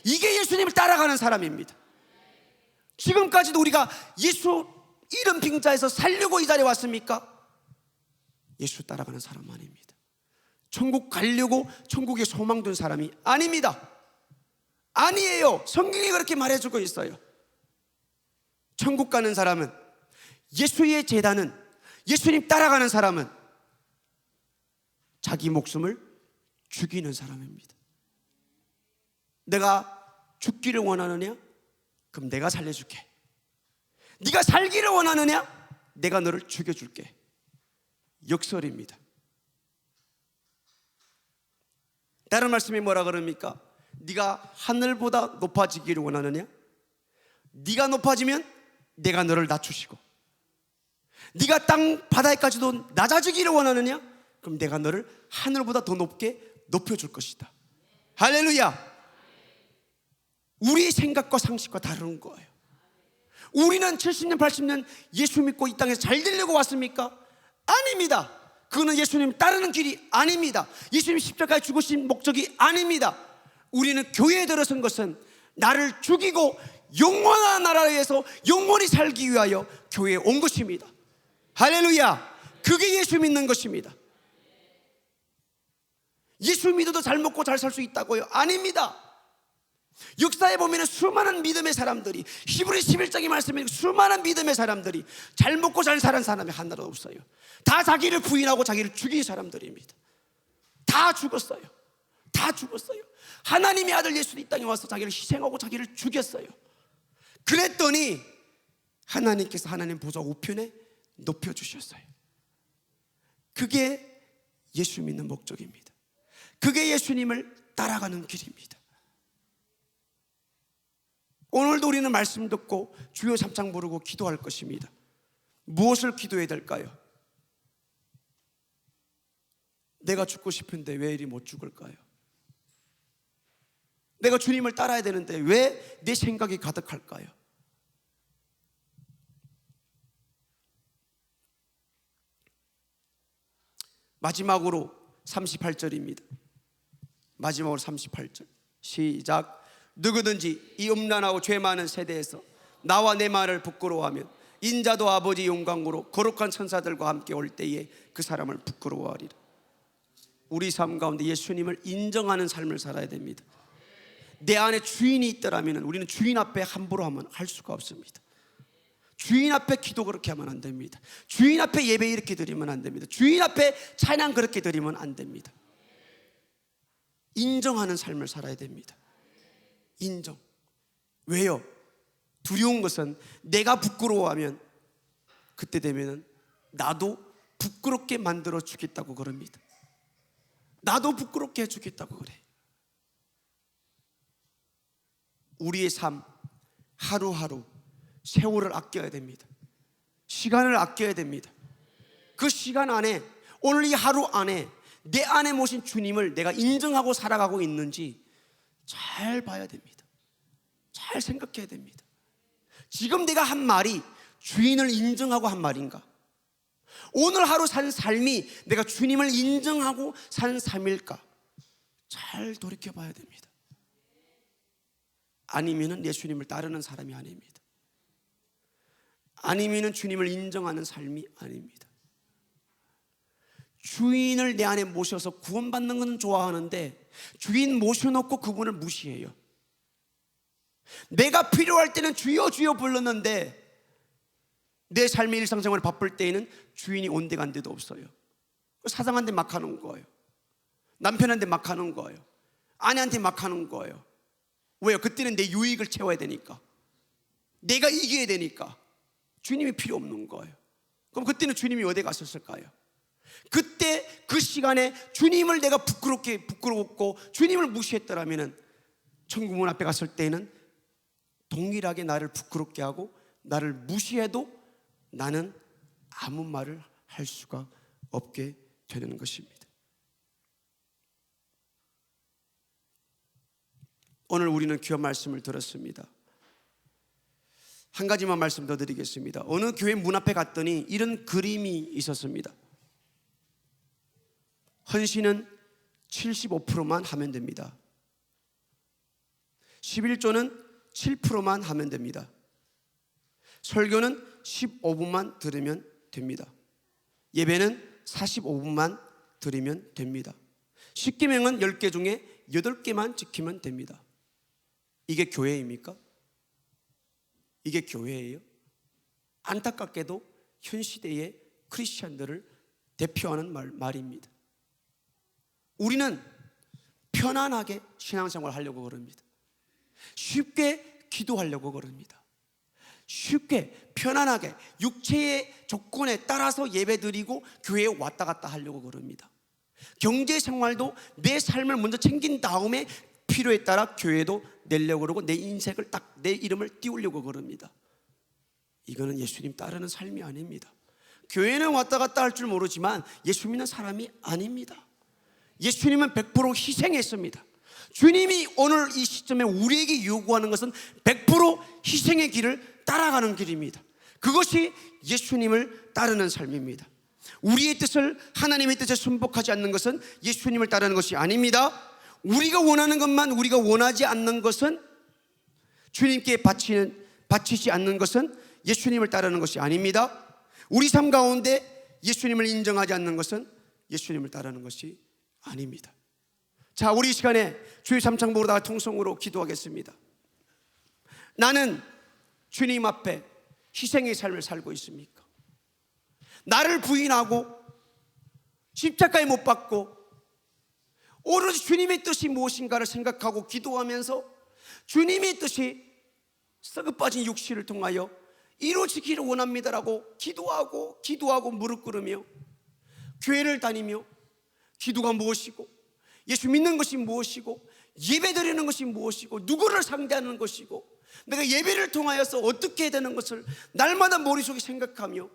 이게 예수님을 따라가는 사람입니다. 지금까지도 우리가 예수 이름 빙자에서 살려고 이 자리에 왔습니까? 예수 따라가는 사람 아닙니다. 천국 가려고 천국에 소망 둔 사람이 아닙니다. 아니에요. 성경이 그렇게 말해주고 있어요. 천국 가는 사람은, 예수의 제단은, 예수님 따라가는 사람은 자기 목숨을 죽이는 사람입니다. 내가 죽기를 원하느냐? 그럼 내가 살려줄게. 네가 살기를 원하느냐? 내가 너를 죽여줄게. 역설입니다. 다른 말씀이 뭐라 그럽니까? 네가 하늘보다 높아지기를 원하느냐? 네가 높아지면 내가 너를 낮추시고, 네가 땅 바다에까지도 낮아지기를 원하느냐? 그럼 내가 너를 하늘보다 더 높게 높여줄 것이다. 할렐루야. 우리의 생각과 상식과 다른 거예요. 우리는 70년 80년 예수 믿고 이 땅에서 잘 되려고 왔습니까? 아닙니다. 그거는 예수님 따르는 길이 아닙니다. 예수님 십자가에 죽으신 목적이 아닙니다. 우리는 교회에 들어선 것은 나를 죽이고 영원한 나라에서 영원히 살기 위하여 교회에 온 것입니다. 할렐루야. 그게 예수 믿는 것입니다. 예수 믿어도 잘 먹고 잘 살 수 있다고요? 아닙니다. 역사에 보면 수많은 믿음의 사람들이, 히브리 11장의 말씀에 수많은 믿음의 사람들이 잘 먹고 잘 사는 사람이 하나도 없어요. 다 자기를 부인하고 자기를 죽인 사람들입니다. 다 죽었어요. 다 죽었어요. 하나님의 아들 예수 이 땅에 와서 자기를 희생하고 자기를 죽였어요. 그랬더니 하나님께서 하나님 보좌 우편에 높여주셨어요. 그게 예수 믿는 목적입니다. 그게 예수님을 따라가는 길입니다. 오늘도 우리는 말씀 듣고 주여 삼창 부르고 기도할 것입니다. 무엇을 기도해야 될까요? 내가 죽고 싶은데 왜 이리 못 죽을까요? 내가 주님을 따라야 되는데 왜 내 생각이 가득할까요? 마지막으로 38절입니다. 마지막으로 38절 시작. 누구든지 이 음란하고 죄 많은 세대에서 나와 내 말을 부끄러워하면 인자도 아버지 영광으로 거룩한 천사들과 함께 올 때에 그 사람을 부끄러워하리라. 우리 삶 가운데 예수님을 인정하는 삶을 살아야 됩니다. 내 안에 주인이 있더라면 우리는 주인 앞에 함부로 하면 할 수가 없습니다. 주인 앞에 기도 그렇게 하면 안 됩니다. 주인 앞에 예배 이렇게 드리면 안 됩니다. 주인 앞에 찬양 그렇게 드리면 안 됩니다. 인정하는 삶을 살아야 됩니다. 인정. 왜요? 두려운 것은 내가 부끄러워하면 그때 되면 나도 부끄럽게 만들어 주겠다고 그럽니다. 나도 부끄럽게 해주겠다고 그래. 우리의 삶 하루하루 세월을 아껴야 됩니다. 시간을 아껴야 됩니다. 그 시간 안에, 오늘 이 하루 안에 내 안에 모신 주님을 내가 인정하고 살아가고 있는지 잘 봐야 됩니다. 잘 생각해야 됩니다. 지금 내가 한 말이 주인을 인정하고 한 말인가? 오늘 하루 산 삶이 내가 주님을 인정하고 산 삶일까? 잘 돌이켜 봐야 됩니다. 아니면은 예수님을 따르는 사람이 아닙니다. 아니면은 주님을 인정하는 삶이 아닙니다. 주인을 내 안에 모셔서 구원받는 것은 좋아하는데 주인 모셔놓고 그분을 무시해요. 내가 필요할 때는 주여 주여 불렀는데 내 삶의 일상생활을 바쁠 때에는 주인이 온데 간데도 없어요. 사장한테 막 하는 거예요. 남편한테 막 하는 거예요. 아내한테 막 하는 거예요. 왜요? 그때는 내 유익을 채워야 되니까, 내가 이겨야 되니까. 주님이 필요 없는 거예요. 그럼 그때는 주님이 어디 갔었을까요? 그때 그 시간에 주님을 내가 부끄럽고 주님을 무시했더라면 천국 문 앞에 갔을 때는 동일하게 나를 부끄럽게 하고 나를 무시해도 나는 아무 말을 할 수가 없게 되는 것입니다. 오늘 우리는 귀한 말씀을 들었습니다. 한 가지만 말씀 더 드리겠습니다. 어느 교회 문 앞에 갔더니 이런 그림이 있었습니다. 헌신은 75%만 하면 됩니다. 11조는 7%만 하면 됩니다. 설교는 15분만 들으면 됩니다. 예배는 45분만 드리면 됩니다. 십계명은 10개 중에 8개만 지키면 됩니다. 이게 교회입니까? 이게 교회예요? 안타깝게도 현 시대의 크리스찬들을 대표하는 말입니다. 우리는 편안하게 신앙생활을 하려고 그럽니다. 쉽게 기도하려고 그럽니다. 쉽게 편안하게 육체의 조건에 따라서 예배드리고 교회에 왔다 갔다 하려고 그럽니다. 경제생활도 내 삶을 먼저 챙긴 다음에 필요에 따라 교회도 내려고 그러고 내 인생을 딱 내 이름을 띄우려고 그럽니다. 이거는 예수님 따르는 삶이 아닙니다. 교회는 왔다 갔다 할 줄 모르지만 예수 믿는 사람이 아닙니다. 예수님은 100% 희생했습니다. 주님이 오늘 이 시점에 우리에게 요구하는 것은 100% 희생의 길을 따라가는 길입니다. 그것이 예수님을 따르는 삶입니다. 우리의 뜻을 하나님의 뜻에 순복하지 않는 것은 예수님을 따르는 것이 아닙니다. 우리가 원하는 것만 우리가 원하지 않는 것은, 주님께 바치지 않는 것은 예수님을 따르는 것이 아닙니다. 우리 삶 가운데 예수님을 인정하지 않는 것은 예수님을 따르는 것이 아닙니다. 자, 우리 이 시간에 주의 삼창 보다가 통성으로 기도하겠습니다. 나는 주님 앞에 희생의 삶을 살고 있습니까? 나를 부인하고 십자가에 못 박고 오로지 주님의 뜻이 무엇인가를 생각하고 기도하면서 주님의 뜻이 썩어 빠진 육신을 통하여 이루어지기를 원합니다라고 기도하고 무릎 꿇으며 교회를 다니며 기도가 무엇이고 예수 믿는 것이 무엇이고 예배드리는 것이 무엇이고 누구를 상대하는 것이고 내가 예배를 통하여서 어떻게 해야 되는 것을 날마다 머릿속에 생각하며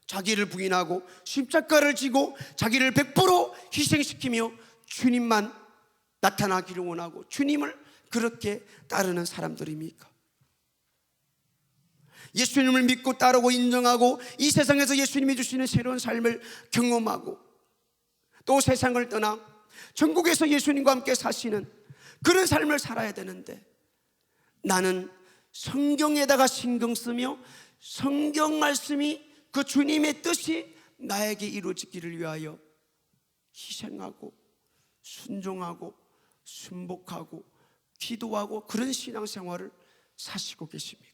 자기를 부인하고 십자가를 지고 자기를 100% 희생시키며 주님만 나타나기를 원하고 주님을 그렇게 따르는 사람들입니까? 예수님을 믿고 따르고 인정하고 이 세상에서 예수님이 주시는 새로운 삶을 경험하고 또 세상을 떠나 천국에서 예수님과 함께 사시는 그런 삶을 살아야 되는데 나는 성경에다가 신경 쓰며 성경 말씀이 그 주님의 뜻이 나에게 이루어지기를 위하여 희생하고 순종하고 순복하고 기도하고 그런 신앙생활을 사시고 계십니까?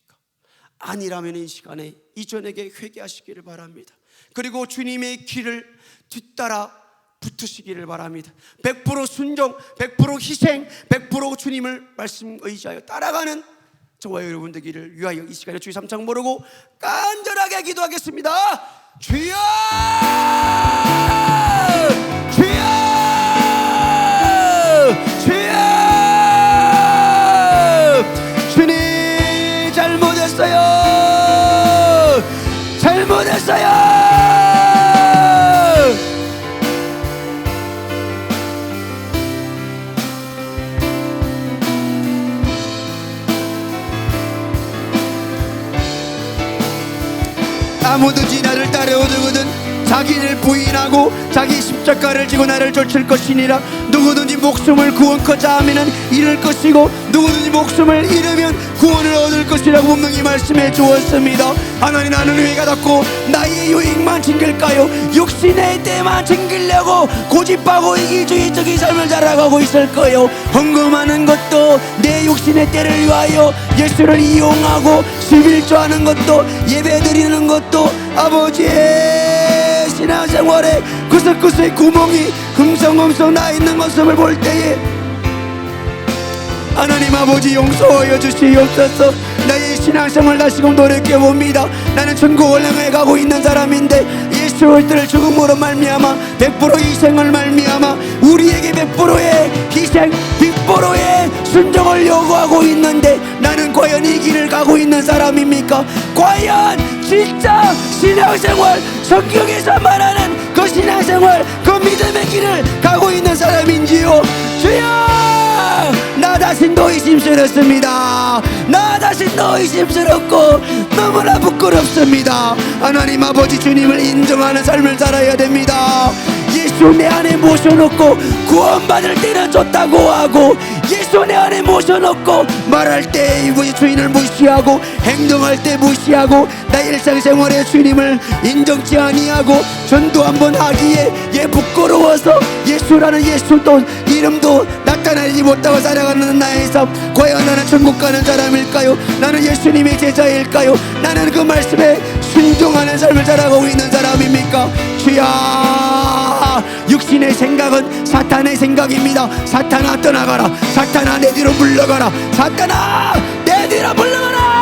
아니라면 이 시간에 이 저녁에 회개하시기를 바랍니다. 그리고 주님의 길을 뒤따라 붙으시기를 바랍니다. 100% 순종, 100% 희생, 100% 주님을 말씀 의지하여 따라가는 저와 여러분 되기를 위하여 이 시간에 주의 삼창 모르고 간절하게 기도하겠습니다. 주여! 주여! 주여! 주님 잘못했어요. 잘못했어요. 아무든지 나를 따라오거든 자기를 부인하고 자기 십자가를 지고 나를 쫓을 것이니라. 누구든지 목숨을 구원코자 하면은 잃을 것이고 누구든지 목숨을 잃으면 구원을 얻을 것이라고 분명히 말씀해 주었습니다. 하나님, 나는 회가 닿고 나의 유익만 챙길까요? 육신의 때만 챙기려고 고집하고 이기주의적인 삶을 살아가고 있을 거요. 헌금하는 것도 내 육신의 때를 위하여 예수를 이용하고 11조하는 것도 예배드리는 것도 아버지의 신앙생활에 구석구석에 구멍이 흠성흠성 나 있는 모습을 볼 때에 하나님 아버지 용서하여 주시옵소서. 나의 신앙생활 다시금 돌이켜봅니다. 나는 천국을 향해 가고 있는 사람인데 예수 그리스도를 죽음으로 말미암아 100% 희생을 말미암아 우리에게 100%의 희생 100%의 순종을 요구하고 있는데 나는 과연 이 길을 가고 있는 사람입니까? 과연 진짜 신앙생활, 성경에서 말하는 그 신앙생활, 그 믿음의 길을 가고 있는 사람인지요? 주여, 나 자신도 의심스럽습니다. 나 자신도 의심스럽고 너무나 부끄럽습니다. 하나님 아버지, 주님을 인정하는 삶을 살아야 됩니다. 예수 내 안에 모셔놓고 구원받을 때는 좋다고 하고 예수 내 안에 모셔놓고 말할 때 이분이 주인을 무시하고 행동할 때 무시하고 나의 일상생활에 주님을 인정치 아니하고 전도 한번 하기에 부끄러워서 예수라는 예수도 이름도 나타내지 못하고 살아가는 나의 삶, 과연 나는 천국 가는 사람일까요? 나는 예수님의 제자일까요? 나는 그 말씀에 순종하는 삶을 살아가고 있는 사람입니까? 주야, 육신의 생각은 사탄의 생각입니다. 사탄아 떠나가라. 사탄아 내 뒤로 물러가라. 사탄아 내 뒤로 물러가라.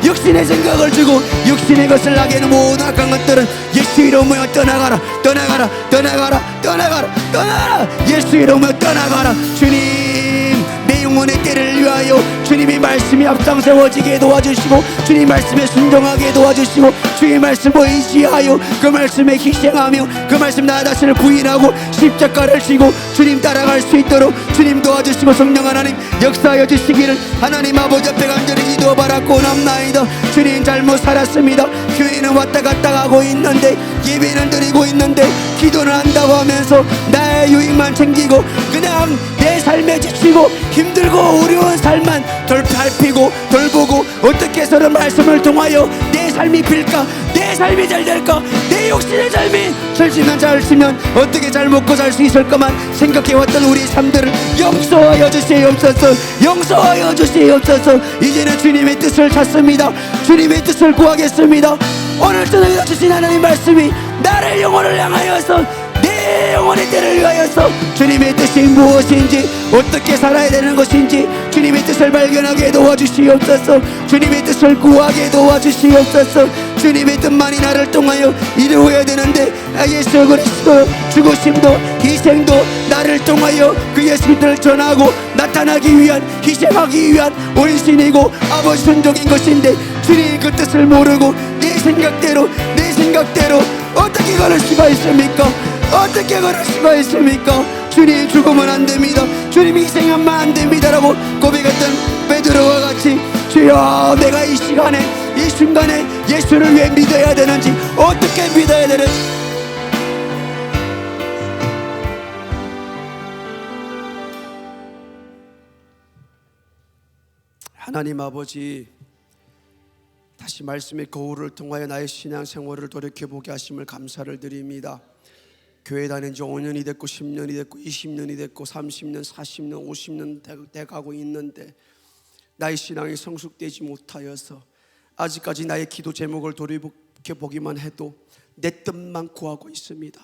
육신의 생각을 주고 육신의 것을 하게 하는 모든 악한 것들은 예수 이름으로 떠나가라. 떠나가라. 떠나가라. 떠나가라. 떠나가라. 예수 이름으로 떠나가라. 주님, 내 영혼의 때를 위하여 주님의 말씀이 앞장 세워지게 도와주시고 주님 말씀에 순종하게 도와주시고 주의 말씀을 의지하여 그 말씀에 희생하며 그 말씀 나 자신을 부인하고 십자가를 지고 주님 따라갈 수 있도록 주님 도와주시고 성령 하나님 역사하여 주시기를 하나님 아버지 앞에 간절히 기도 바라고 남나이다. 주님, 잘못 살았습니다. 교회는 왔다 갔다 하고 있는데 예배는 드리고 있는데 기도는 한다고 하면서 나의 유익만 챙기고 그냥 내 삶에 지치고 힘들고 어려운 삶만 밟히고 돌보고 어떻게 해서는 말씀을 통하여 내 삶이 빌까, 내 삶이 잘 될까, 내 육신의 삶이 철시면 잘 치면 어떻게 잘 먹고 살 수 있을까만 생각해왔던 우리 삶들을 용서하여 주시옵소서. 용서하여 주시옵소서. 이제는 주님의 뜻을 찾습니다. 주님의 뜻을 구하겠습니다. 오늘 저녁에 주신 하나님 말씀이 나를 영혼을 향하여서 내 영혼의 때를 위하여서 주님의 뜻이 무엇인지 어떻게 살아야 되는 것인지 주님의 뜻을 발견하게 도와주시옵소서. 주님의 뜻을 구하게 도와주시옵소서. 주님의 뜻만이 나를 통하여 이루어야 되는데 예수 그리스도 죽으심도 희생도 나를 통하여 그 예수 그리스도를 전하고 나타나기 위한 희생하기 위한 원신이고 아버지 순종인 것인데 주님 그 뜻을 모르고 내 생각대로 어떻게 걸을 수가 있습니까? 어떻게 걸을 수가 있습니까? 주님 죽으면 안 됩니다. 주님 희생하면 안 됩니다라고 고백했던 베드로와 같이 주여, 내가 이 시간에 이 순간에 예수를 왜 믿어야 되는지 어떻게 믿어야 되는지 하나님 아버지, 다시 말씀의 거울을 통하여 나의 신앙생활을 돌이켜보게 하심을 감사를 드립니다. 교회 다닌 지 5년이 됐고 10년이 됐고 20년이 됐고 30년 40년 50년 돼가고 있는데 나의 신앙이 성숙되지 못하여서 아직까지 나의 기도 제목을 돌이켜보기만 해도 내 뜻만 구하고 있습니다.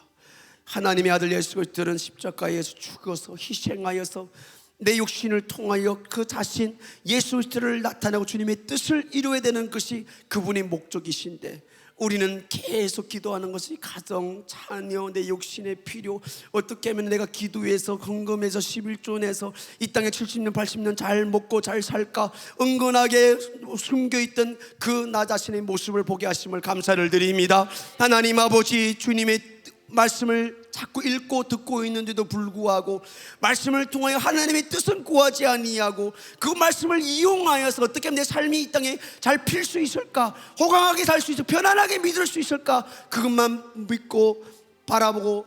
하나님의 아들 예수 그리스도는 십자가에서 죽어서 희생하여서 내 육신을 통하여 그 자신 예수 그리스도를 나타내고 주님의 뜻을 이루어야 되는 것이 그분의 목적이신데 우리는 계속 기도하는 것이 가정, 자녀, 내 육신의 필요, 어떻게 하면 내가 기도해서 헌금해서 11조 내서 이 땅에 70년 80년 잘 먹고 잘 살까 은근하게 숨겨있던 그 나 자신의 모습을 보게 하심을 감사를 드립니다. 하나님 아버지, 주님의 말씀을 자꾸 읽고 듣고 있는데도 불구하고 말씀을 통하여 하나님의 뜻은 구하지 아니하고 그 말씀을 이용하여서 어떻게 하면 내 삶이 이 땅에 잘 필 수 있을까, 호강하게 살 수 있을까, 편안하게 믿을 수 있을까, 그것만 믿고 바라보고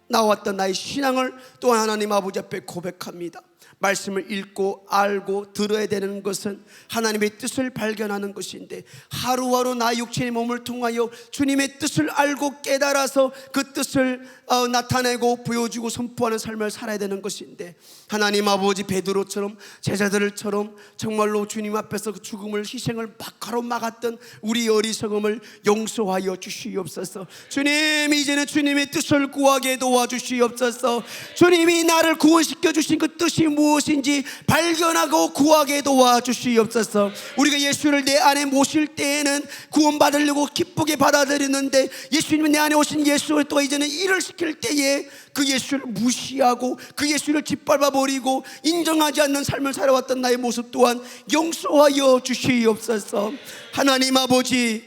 나왔던 나의 신앙을 또한 하나님 아버지 앞에 고백합니다. 말씀을 읽고 알고 들어야 되는 것은 하나님의 뜻을 발견하는 것인데 하루하루 나의 육체의 몸을 통하여 주님의 뜻을 알고 깨달아서 그 뜻을 나타내고 보여주고 선포하는 삶을 살아야 되는 것인데 하나님 아버지, 베드로처럼 제자들처럼 정말로 주님 앞에서 그 죽음을 희생을 가로막았던 우리 어리석음을 용서하여 주시옵소서. 주님, 이제는 주님의 뜻을 구하게 도와주시옵소서. 주님이 나를 구원시켜 주신 그 뜻이 무엇인지 발견하고 구하게 도와주시옵소서. 우리가 예수를 내 안에 모실 때에는 구원받으려고 기쁘게 받아들이는데, 예수님이 내 안에 오신 예수 그리스도가 이제는 일을 시킬 때에 그 예수를 무시하고 그 예수를 짓밟아 버리고 인정하지 않는 삶을 살아왔던 나의 모습 또한 용서하여 주시옵소서. 하나님 아버지,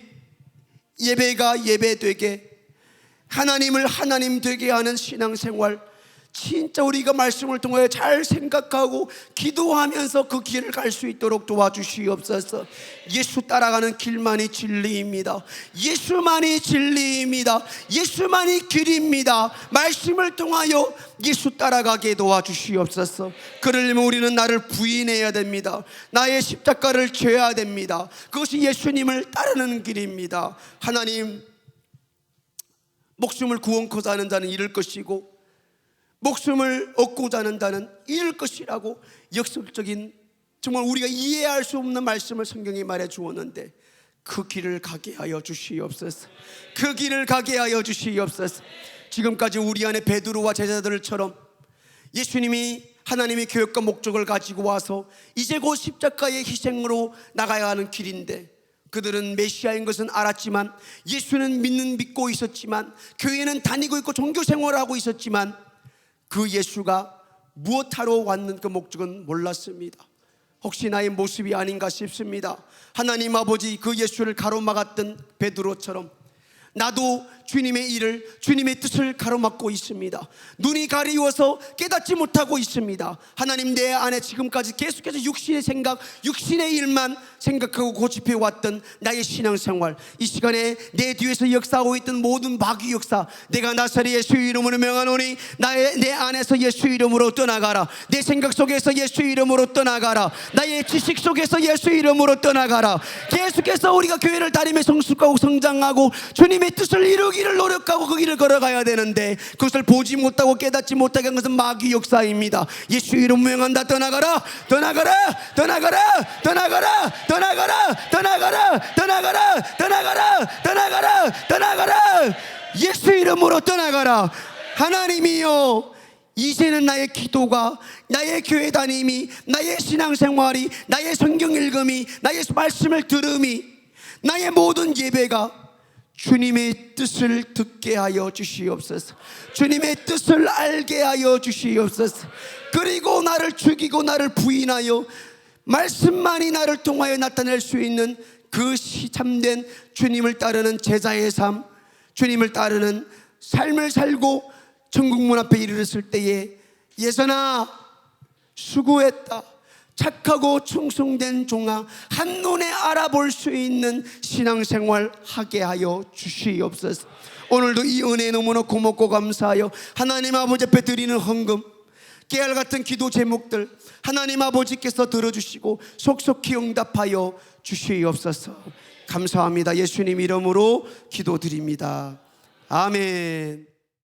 예배가 예배되게, 하나님을 하나님 되게 하는 신앙생활, 진짜 우리가 말씀을 통하여 잘 생각하고 기도하면서 그 길을 갈 수 있도록 도와주시옵소서. 예수 따라가는 길만이 진리입니다. 예수만이 진리입니다. 예수만이 길입니다. 말씀을 통하여 예수 따라가게 도와주시옵소서. 그러려면 우리는 나를 부인해야 됩니다. 나의 십자가를 져야 됩니다. 그것이 예수님을 따르는 길입니다. 하나님, 목숨을 구원코자 하는 자는 잃을 것이고 목숨을 얻고자 하는 자는 잃을 것이라고 역설적인, 정말 우리가 이해할 수 없는 말씀을 성경이 말해 주었는데, 그 길을 가게 하여 주시옵소서. 그 길을 가게 하여 주시옵소서. 지금까지 우리 안에 베드로와 제자들처럼 예수님이 하나님의 계획과 목적을 가지고 와서 이제 곧 십자가의 희생으로 나가야 하는 길인데, 그들은 메시아인 것은 알았지만, 예수는 믿고 있었지만, 교회는 다니고 있고 종교생활을 하고 있었지만, 그 예수가 무엇하러 왔는 그 목적은 몰랐습니다. 혹시 나의 모습이 아닌가 싶습니다. 하나님 아버지, 그 예수를 가로막았던 베드로처럼 나도 주님의 일을, 주님의 뜻을 가로막고 있습니다. 눈이 가리워서 깨닫지 못하고 있습니다. 하나님, 내 안에 지금까지 계속해서 육신의 생각, 육신의 일만 생각하고 고집해 왔던 나의 신앙생활, 이 시간에 내 뒤에서 역사하고 있던 모든 마귀 역사, 내가 나사렛 예수 이름으로 명하노니 내 안에서 예수 이름으로 떠나가라. 내 생각 속에서 예수 이름으로 떠나가라. 나의 지식 속에서 예수 이름으로 떠나가라. 계속해서 우리가 교회를 다니며 성숙하고 성장하고 주님의 뜻을 이루기를 노력하고 그 길을 걸어가야 되는데, 그것을 보지 못하고 깨닫지 못하게 한 것은 마귀 역사입니다. 예수 이름 명한다. 떠나가라, 떠나가라, 떠나가라, 떠나가라, 떠나가라, 떠나가라, 떠나가라, 떠나가라, 떠나가라, 떠나가라. 예수 이름으로 떠나가라. 하나님이여, 이제는 나의 기도가, 나의 교회 다님이, 나의 신앙생활이, 나의 성경 읽음이, 나의 말씀을 들음이, 나의 모든 예배가 주님의 뜻을 듣게 하여 주시옵소서. 주님의 뜻을 알게 하여 주시옵소서. 그리고 나를 죽이고 나를 부인하여 말씀만이 나를 통하여 나타낼 수 있는 그 참된 주님을 따르는 제자의 삶, 주님을 따르는 삶을 살고 천국 문 앞에 이르렀을 때에, 예선아 수고했다, 착하고 충성된 종아, 한눈에 알아볼 수 있는 신앙생활 하게 하여 주시옵소서. 오늘도 이 은혜 너무나 고맙고 감사하여 하나님 아버지 앞에 드리는 헌금, 깨알같은 기도 제목들 하나님 아버지께서 들어주시고 속속히 응답하여 주시옵소서. 감사합니다. 예수님 이름으로 기도드립니다. 아멘.